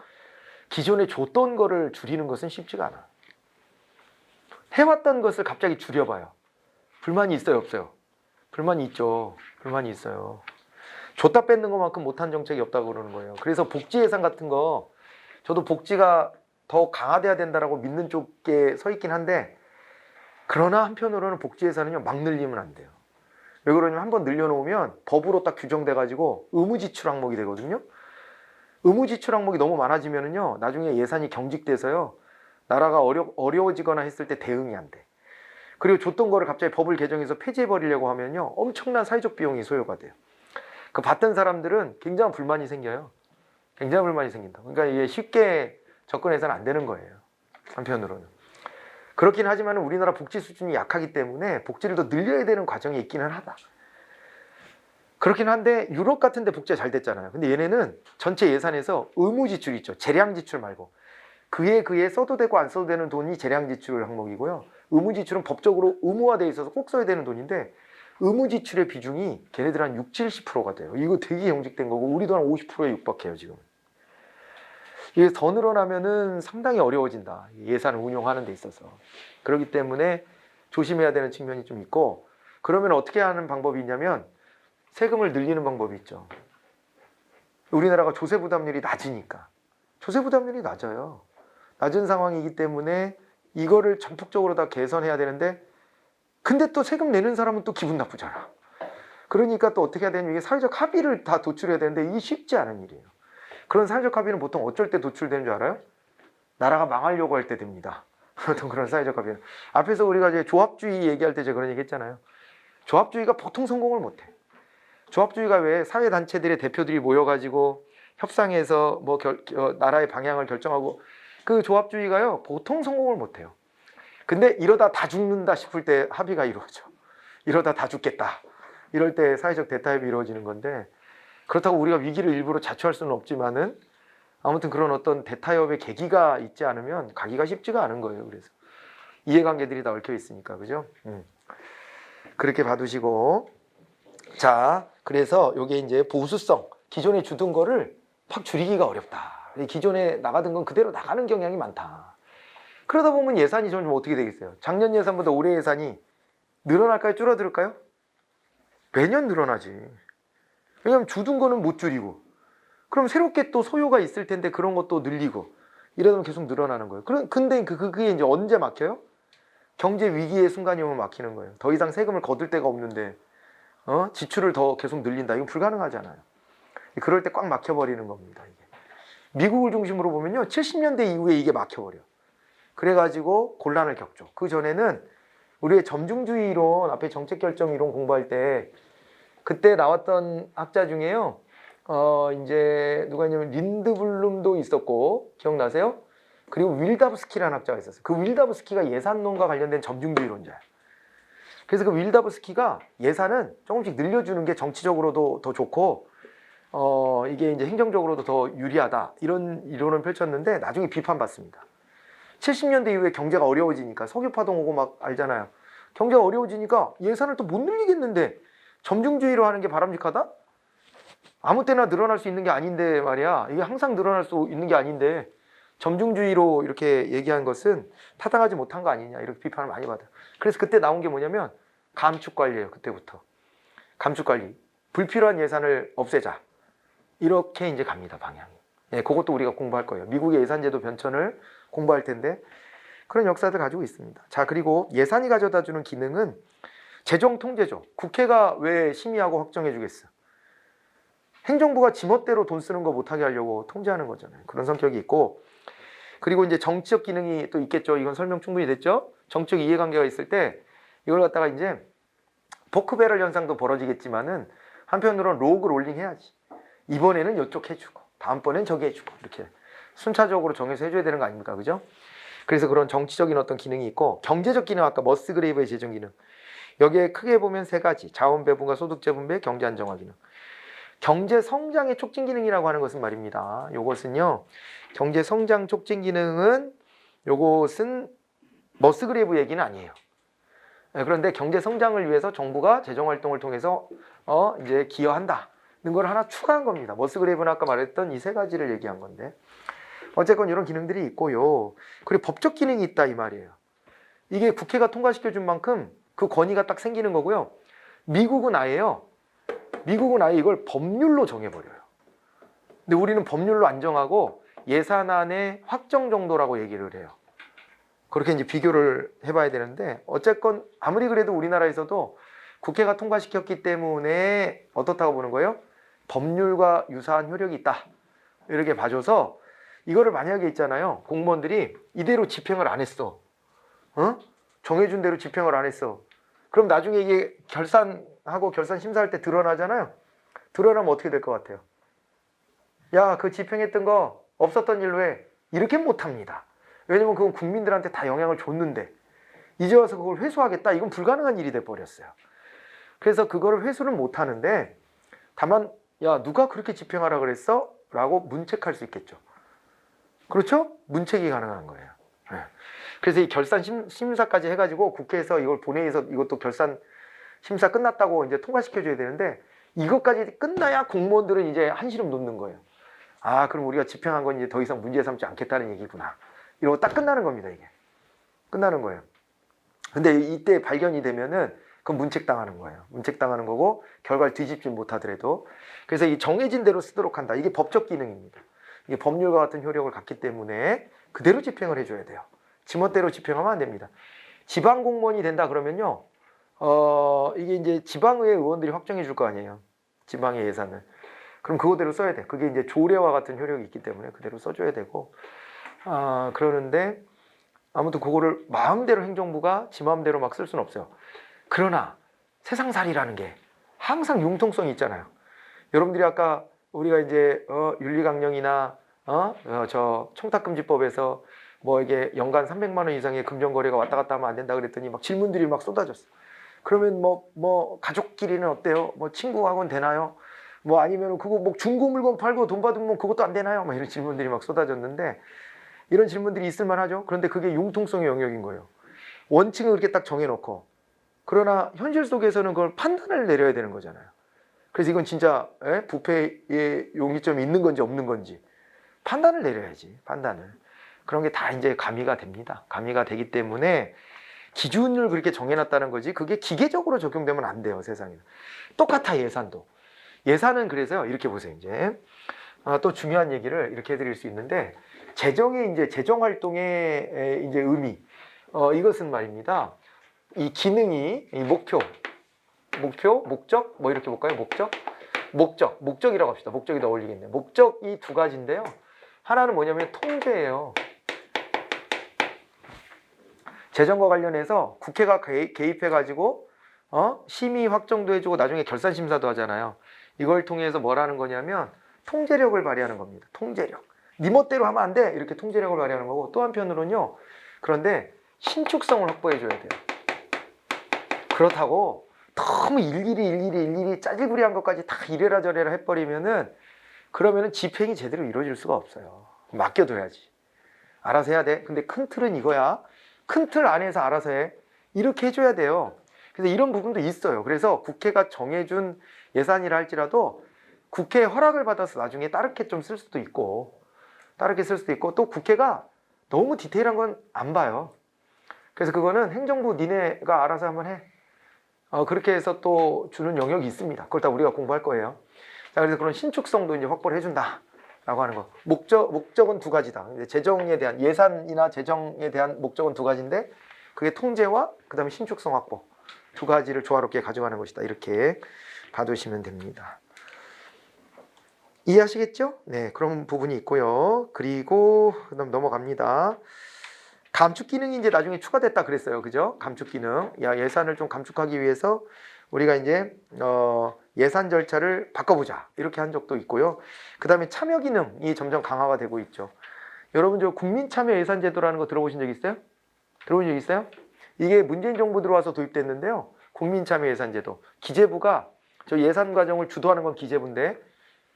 기존에 줬던 거를 줄이는 것은 쉽지가 않아. 해왔던 것을 갑자기 줄여봐요. 불만이 있어요, 없어요? 불만이 있죠. 불만이 있어요. 줬다 뺏는 것만큼 못한 정책이 없다고 그러는 거예요. 그래서 복지 예산 같은 거 저도 복지가 더 강화돼야 된다라고 믿는 쪽에 서 있긴 한데 그러나 한편으로는 복지 예산은요 막 늘리면 안 돼요. 왜 그러냐면 한번 늘려놓으면 법으로 딱 규정돼 가지고 의무지출 항목이 되거든요. 의무지출 항목이 너무 많아지면은요 나중에 예산이 경직돼서요 나라가 어려워지거나 했을 때 대응이 안 돼. 그리고 줬던 거를 갑자기 법을 개정해서 폐지해버리려고 하면요 엄청난 사회적 비용이 소요가 돼요. 그 받던 사람들은 굉장한 불만이 생겨요. 굉장한 불만이 생긴다. 그러니까 이게 쉽게 접근해서는 안 되는 거예요. 한편으로는. 그렇긴 하지만 우리나라 복지 수준이 약하기 때문에 복지를 더 늘려야 되는 과정이 있기는 하다. 그렇긴 한데 유럽 같은 데 복지가 잘 됐잖아요. 근데 얘네는 전체 예산에서 의무 지출 있죠. 재량 지출 말고. 그에 써도 되고 안 써도 되는 돈이 재량 지출 항목이고요. 의무 지출은 법적으로 의무화되어 있어서 꼭 써야 되는 돈인데 의무 지출의 비중이 걔네들 한 60-70%가 돼요. 이거 되게 경직된 거고 우리도 한 50%에 육박해요 지금. 이게 더 늘어나면은 상당히 어려워진다. 예산을 운용하는 데 있어서. 그렇기 때문에 조심해야 되는 측면이 좀 있고 그러면 어떻게 하는 방법이 있냐면 세금을 늘리는 방법이 있죠. 우리나라가 조세 부담률이 낮으니까. 조세 부담률이 낮아요. 낮은 상황이기 때문에 이거를 전폭적으로 다 개선해야 되는데 근데 또 세금 내는 사람은 또 기분 나쁘잖아. 그러니까 또 어떻게 해야 되냐면 이게 사회적 합의를 다 도출해야 되는데 이게 쉽지 않은 일이에요. 그런 사회적 합의는 보통 어쩔 때 도출되는 줄 알아요? 나라가 망하려고 할 때 됩니다. 어떤 그런 사회적 합의는. 앞에서 우리가 이제 조합주의 얘기할 때 제가 그런 얘기 했잖아요. 조합주의가 보통 성공을 못해. 조합주의가 왜 사회단체들의 대표들이 모여가지고 협상해서 뭐 나라의 방향을 결정하고 그 조합주의가요 보통 성공을 못해요. 근데 이러다 다 죽는다 싶을 때 합의가 이루어져. 이러다 다 죽겠다. 이럴 때 사회적 대타협이 이루어지는 건데 그렇다고 우리가 위기를 일부러 자초할 수는 없지만은 아무튼 그런 어떤 대타협의 계기가 있지 않으면 가기가 쉽지가 않은 거예요. 그래서 이해관계들이 다 얽혀 있으니까 그죠? 그렇게 봐두시고 자 그래서 이게 이제 보수성 기존에 주던 거를 확 줄이기가 어렵다. 기존에 나가던 건 그대로 나가는 경향이 많다. 그러다 보면 예산이 좀 어떻게 되겠어요? 작년 예산보다 올해 예산이 늘어날까요? 줄어들까요? 매년 늘어나지. 왜냐하면 주둔 거는 못 줄이고 그럼 새롭게 또 소요가 있을 텐데 그런 것도 늘리고 이러면 계속 늘어나는 거예요. 근데 그게 이제 언제 막혀요? 경제 위기의 순간이 오면 막히는 거예요. 더 이상 세금을 거둘 데가 없는데 지출을 더 계속 늘린다. 이건 불가능하잖아요. 그럴 때 꽉 막혀버리는 겁니다. 이게. 미국을 중심으로 보면요. 70년대 이후에 이게 막혀버려. 그래가지고 곤란을 겪죠. 그 전에는 우리의 점중주의 이론, 앞에 정책결정 이론 공부할 때 그때 나왔던 학자 중에요. 이제 누가 있냐면 린드블룸도 있었고 기억나세요? 그리고 윌다브스키라는 학자가 있었어요. 그 윌다브스키가 예산론과 관련된 점중주의론자예요. 그래서 그 윌다브스키가 예산은 조금씩 늘려주는 게 정치적으로도 더 좋고 이게 이제 행정적으로도 더 유리하다 이런 이론을 펼쳤는데 나중에 비판받습니다. 70년대 이후에 경제가 어려워지니까 석유파동 오고 막 알잖아요. 경제가 어려워지니까 예산을 또 못 늘리겠는데 점중주의로 하는 게 바람직하다? 아무 때나 늘어날 수 있는 게 아닌데 말이야. 이게 항상 늘어날 수 있는 게 아닌데 점중주의로 이렇게 얘기한 것은 타당하지 못한 거 아니냐 이렇게 비판을 많이 받아요. 그래서 그때 나온 게 뭐냐면 감축관리예요. 그때부터 감축관리, 불필요한 예산을 없애자 이렇게 이제 갑니다. 방향이. 예, 그것도 우리가 공부할 거예요. 미국의 예산제도 변천을 공부할 텐데 그런 역사들 가지고 있습니다. 자 그리고 예산이 가져다주는 기능은 재정통제죠. 국회가 왜 심의하고 확정해 주겠어? 행정부가 지멋대로 돈 쓰는 거 못하게 하려고 통제하는 거잖아요. 그런 성격이 있고 그리고 이제 정치적 기능이 또 있겠죠. 이건 설명 충분히 됐죠. 정치적 이해관계가 있을 때 이걸 갖다가 이제 포크배럴 현상도 벌어지겠지만은 한편으로는 로그 롤링 해야지. 이번에는 이쪽 해주고 다음번엔 저기 해주고 이렇게 순차적으로 정해서 해줘야 되는 거 아닙니까? 그죠? 그래서 그런 정치적인 어떤 기능이 있고 경제적 기능 아까 머스그레이브의 재정 기능 여기에 크게 보면 세 가지 자원 배분과 소득 재분배 경제 안정화 기능 경제 성장의 촉진 기능이라고 하는 것은 말입니다. 요것은요 경제 성장 촉진 기능은 요것은 머스그레이브 얘기는 아니에요. 그런데 경제 성장을 위해서 정부가 재정 활동을 통해서 이제 기여한다는 걸 하나 추가한 겁니다. 머스그레이브는 아까 말했던 이 세 가지를 얘기한 건데 어쨌건 이런 기능들이 있고요. 그리고 법적 기능이 있다 이 말이에요. 이게 국회가 통과시켜준 만큼 그 권위가 딱 생기는 거고요. 미국은 아예요. 미국은 아예 이걸 법률로 정해버려요. 근데 우리는 법률로 안 정하고 예산안의 확정 정도라고 얘기를 해요. 그렇게 이제 비교를 해봐야 되는데 어쨌건 아무리 그래도 우리나라에서도 국회가 통과시켰기 때문에 어떻다고 보는 거예요? 법률과 유사한 효력이 있다. 이렇게 봐줘서 이거를 만약에 있잖아요. 공무원들이 이대로 집행을 안 했어. 정해준 대로 집행을 안 했어. 그럼 나중에 이게 결산하고 결산 심사할 때 드러나잖아요. 드러나면 어떻게 될 것 같아요? 야, 그 집행했던 거 없었던 일로 해. 이렇게 못합니다. 왜냐면 그건 국민들한테 다 영향을 줬는데 이제 와서 그걸 회수하겠다. 이건 불가능한 일이 돼버렸어요. 그래서 그거를 회수는 못하는데 다만 야 누가 그렇게 집행하라 그랬어? 라고 문책할 수 있겠죠. 그렇죠? 문책이 가능한 거예요. 네. 그래서 이 결산 심사까지 해가지고 국회에서 이걸 본회의에서 이것도 결산 심사 끝났다고 이제 통과시켜줘야 되는데 이것까지 끝나야 공무원들은 이제 한시름 놓는 거예요. 아 그럼 우리가 집행한 건 이제 더 이상 문제 삼지 않겠다는 얘기구나. 이러고 딱 끝나는 겁니다. 이게 끝나는 거예요. 근데 이때 발견이 되면은 그건 문책당하는 거예요. 문책당하는 거고 결과를 뒤집지 못하더라도 그래서 이 정해진 대로 쓰도록 한다. 이게 법적 기능입니다. 이게 법률과 같은 효력을 갖기 때문에 그대로 집행을 해줘야 돼요. 지멋대로 집행하면 안 됩니다. 지방 공무원이 된다 그러면요, 이게 이제 지방의회 의원들이 확정해 줄 거 아니에요. 지방의 예산을. 그럼 그거대로 써야 돼. 그게 이제 조례와 같은 효력이 있기 때문에 그대로 써줘야 되고, 그러는데 아무튼 그거를 마음대로 행정부가 지 마음대로 막 쓸 수는 없어요. 그러나 세상살이라는 게 항상 융통성이 있잖아요. 여러분들이 아까 우리가 이제 윤리강령이나 저 청탁금지법에서 뭐 이게 연간 300만 원 이상의 금전거래가 왔다 갔다 하면 안 된다 그랬더니 막 질문들이 막 쏟아졌어. 그러면 뭐 가족끼리는 어때요? 뭐 친구하고는 되나요? 뭐 아니면 그거 뭐 중고 물건 팔고 돈 받으면 그것도 안 되나요? 막 이런 질문들이 막 쏟아졌는데 이런 질문들이 있을 만하죠. 그런데 그게 융통성의 영역인 거예요. 원칙을 그렇게 딱 정해놓고 그러나 현실 속에서는 그걸 판단을 내려야 되는 거잖아요. 그래서 이건 진짜 부패의 용의점이 있는 건지 없는 건지 판단을 내려야지. 판단을. 그런 게 다 이제 가미가 됩니다. 가미가 되기 때문에 기준을 그렇게 정해놨다는 거지 그게 기계적으로 적용되면 안 돼요. 세상에는. 똑같아 예산도. 예산은 그래서 이렇게 보세요. 이제 또 중요한 얘기를 이렇게 해드릴 수 있는데 재정의 이제 재정 활동의 이제 의미 이것은 말입니다. 이 기능이 이 목표, 목적 뭐 이렇게 볼까요? 목적이라고 합시다. 목적이 더 어울리겠네요. 목적이 두 가지인데요. 하나는 뭐냐면 통제예요. 재정과 관련해서 국회가 개입해가지고 심의 확정도 해주고 나중에 결산 심사도 하잖아요. 이걸 통해서 뭘 하는 거냐면 통제력을 발휘하는 겁니다. 통제력. 네 멋대로 하면 안 돼. 이렇게 통제력을 발휘하는 거고 또 한편으로는요. 그런데 신축성을 확보해 줘야 돼요. 그렇다고 너무 일일이 짜질구리한 것까지 다 이래라 저래라 해버리면은 그러면은 집행이 제대로 이루어질 수가 없어요. 맡겨둬야지. 알아서 해야 돼. 근데 큰 틀은 이거야. 큰 틀 안에서 알아서 해. 이렇게 해줘야 돼요. 그래서 이런 부분도 있어요. 그래서 국회가 정해준 예산이라 할지라도 국회의 허락을 받아서 나중에 다르게 좀 쓸 수도 있고 또 국회가 너무 디테일한 건 안 봐요. 그래서 그거는 행정부 니네가 알아서 한번 해. 그렇게 해서 또 주는 영역이 있습니다. 그걸 다 우리가 공부할 거예요. 자, 그래서 그런 신축성도 이제 확보를 해준다. 라고 하는 거. 목적은 두 가지다. 재정에 대한, 예산이나 재정에 대한 목적은 두 가지인데, 그게 통제와 그 다음에 신축성 확보. 두 가지를 조화롭게 가져가는 것이다. 이렇게 봐두시면 됩니다. 이해하시겠죠? 네, 그런 부분이 있고요. 그리고, 그 다음 넘어갑니다. 감축 기능이 이제 나중에 추가됐다 그랬어요. 그죠? 감축 기능. 예산을 좀 감축하기 위해서 우리가 이제 예산 절차를 바꿔보자. 이렇게 한 적도 있고요. 그 다음에 참여 기능이 점점 강화가 되고 있죠. 여러분 저 국민참여 예산제도라는 거 들어보신 적 있어요? 들어본 적 있어요? 이게 문재인 정부 들어와서 도입됐는데요. 국민참여 예산제도. 기재부가 저 예산 과정을 주도하는 건 기재부인데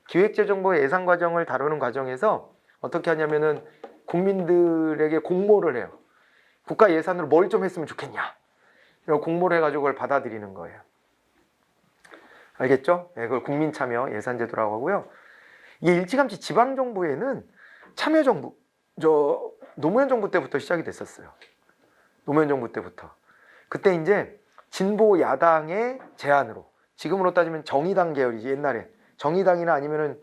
기획재정부의 예산 과정을 다루는 과정에서 어떻게 하냐면은 국민들에게 공모를 해요. 국가 예산으로 뭘 좀 했으면 좋겠냐. 이런 공모를 해가지고 그걸 받아들이는 거예요. 알겠죠? 네, 그걸 국민참여 예산제도라고 하고요. 이게 일찌감치 지방정부에는 참여정부, 노무현 정부 때부터 시작이 됐었어요. 노무현 정부 때부터. 그때 이제 진보 야당의 제안으로, 지금으로 따지면 정의당 계열이지, 옛날에. 정의당이나 아니면은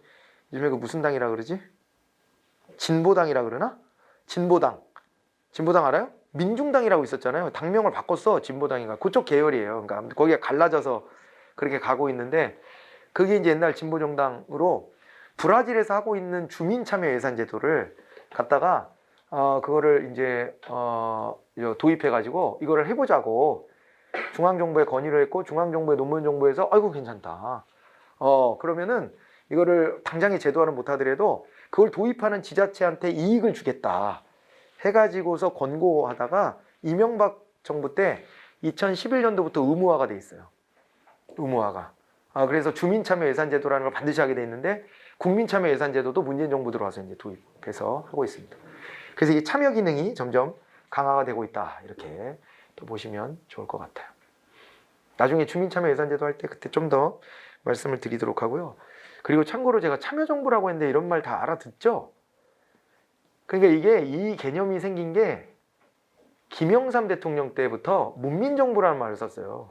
요즘에 그 무슨 당이라 그러지? 진보당이라 그러나? 진보당 알아요? 민중당이라고 있었잖아요. 당명을 바꿨어. 진보당이가 그쪽 계열이에요. 그러니까 거기가 갈라져서 그렇게 가고 있는데 그게 이제 옛날 진보정당으로 브라질에서 하고 있는 주민참여 예산제도를 갖다가 그거를 이제 도입해가지고 이거를 해보자고 중앙정부에 건의를 했고 중앙정부에 노무현 정부에서 아이고 괜찮다. 그러면은 이거를 당장에 제도화는 못하더라도 그걸 도입하는 지자체한테 이익을 주겠다 해가지고서 권고하다가 이명박 정부 때 2011년도부터 의무화가 돼 있어요. 의무화가. 그래서 주민참여 예산제도라는 걸 반드시 하게 돼 있는데 국민참여 예산제도도 문재인 정부 들어와서 이제 도입해서 하고 있습니다. 그래서 이 참여 기능이 점점 강화가 되고 있다. 이렇게 또 보시면 좋을 것 같아요. 나중에 주민참여 예산제도 할 때 그때 좀 더 말씀을 드리도록 하고요. 그리고 참고로 제가 참여정부라고 했는데 이런 말 다 알아듣죠? 그러니까 이게 이 개념이 생긴 게 김영삼 대통령 때부터 문민정부라는 말을 썼어요.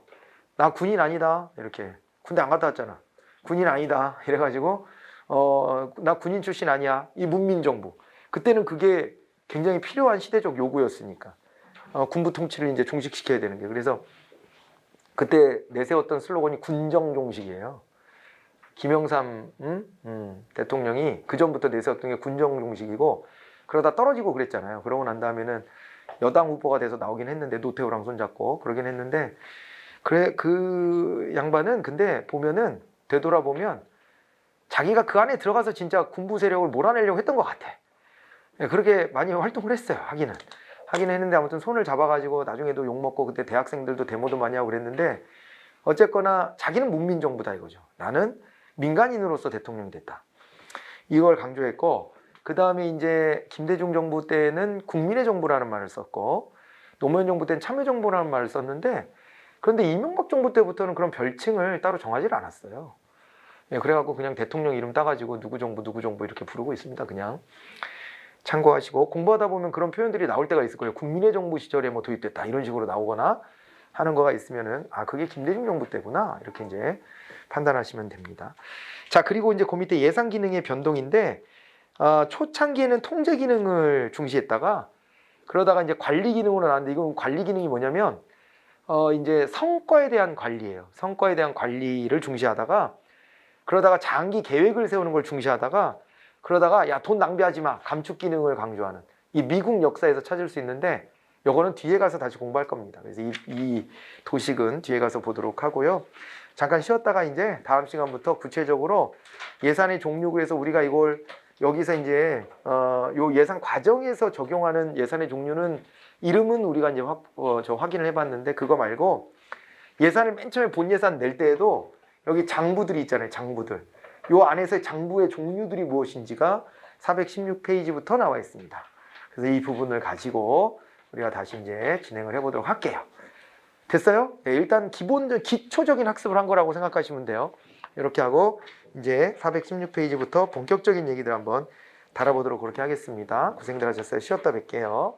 나 군인 아니다. 이렇게. 군대 안 갔다 왔잖아. 군인 아니다. 이래가지고 나 군인 출신 아니야. 이 문민정부. 그때는 그게 굉장히 필요한 시대적 요구였으니까. 군부 통치를 이제 종식시켜야 되는 게. 그래서 그때 내세웠던 슬로건이 군정종식이에요. 김영삼 대통령이 그 전부터 내세웠던 게 군정종식이고 그러다 떨어지고 그랬잖아요. 그러고 난 다음에는 여당 후보가 돼서 나오긴 했는데 노태우랑 손잡고 그러긴 했는데 그래 그 양반은 근데 보면은 되돌아보면 자기가 그 안에 들어가서 진짜 군부 세력을 몰아내려고 했던 것 같아. 예, 그렇게 많이 활동을 했어요. 하긴 했는데 아무튼 손을 잡아가지고 나중에도 욕먹고 그때 대학생들도 데모도 많이 하고 그랬는데 어쨌거나 자기는 문민정부다 이거죠. 나는 민간인으로서 대통령이 됐다. 이걸 강조했고 그 다음에 이제 김대중 정부 때는 국민의 정부라는 말을 썼고 노무현 정부 때는 참여정부라는 말을 썼는데 그런데 이명박 정부 때부터는 그런 별칭을 따로 정하지 않았어요. 예, 그래갖고 그냥 대통령 이름 따가지고 누구 정부 이렇게 부르고 있습니다. 그냥 참고하시고 공부하다 보면 그런 표현들이 나올 때가 있을 거예요. 국민의 정부 시절에 뭐 도입됐다 이런 식으로 나오거나 하는 거가 있으면은 아 그게 김대중 정부 때구나 이렇게 이제 판단하시면 됩니다. 자 그리고 이제 그 밑에 예산 기능의 변동인데 초창기에는 통제 기능을 중시했다가 그러다가 이제 관리 기능으로 나왔는데 이건 관리 기능이 뭐냐면 이제 성과에 대한 관리예요. 성과에 대한 관리를 중시하다가 그러다가 장기 계획을 세우는 걸 중시하다가 그러다가 야 돈 낭비하지 마 감축 기능을 강조하는 이 미국 역사에서 찾을 수 있는데 요거는 뒤에 가서 다시 공부할 겁니다. 그래서 이 도식은 뒤에 가서 보도록 하고요. 잠깐 쉬었다가 이제 다음 시간부터 구체적으로 예산의 종류 그래서 우리가 이걸 여기서 이제 요 예산 과정에서 적용하는 예산의 종류는 이름은 우리가 이제 확인을 해봤는데 그거 말고 예산을 맨 처음에 본 예산 낼 때에도 여기 장부들이 있잖아요. 장부들. 요 안에서 장부의 종류들이 무엇인지가 416페이지부터 나와 있습니다. 그래서 이 부분을 가지고 우리가 다시 이제 진행을 해보도록 할게요. 됐어요? 네, 일단 기초적인 학습을 한 거라고 생각하시면 돼요. 이렇게 하고 이제 416페이지부터 본격적인 얘기들 한번 다뤄보도록 그렇게 하겠습니다. 고생들 하셨어요. 쉬었다 뵐게요.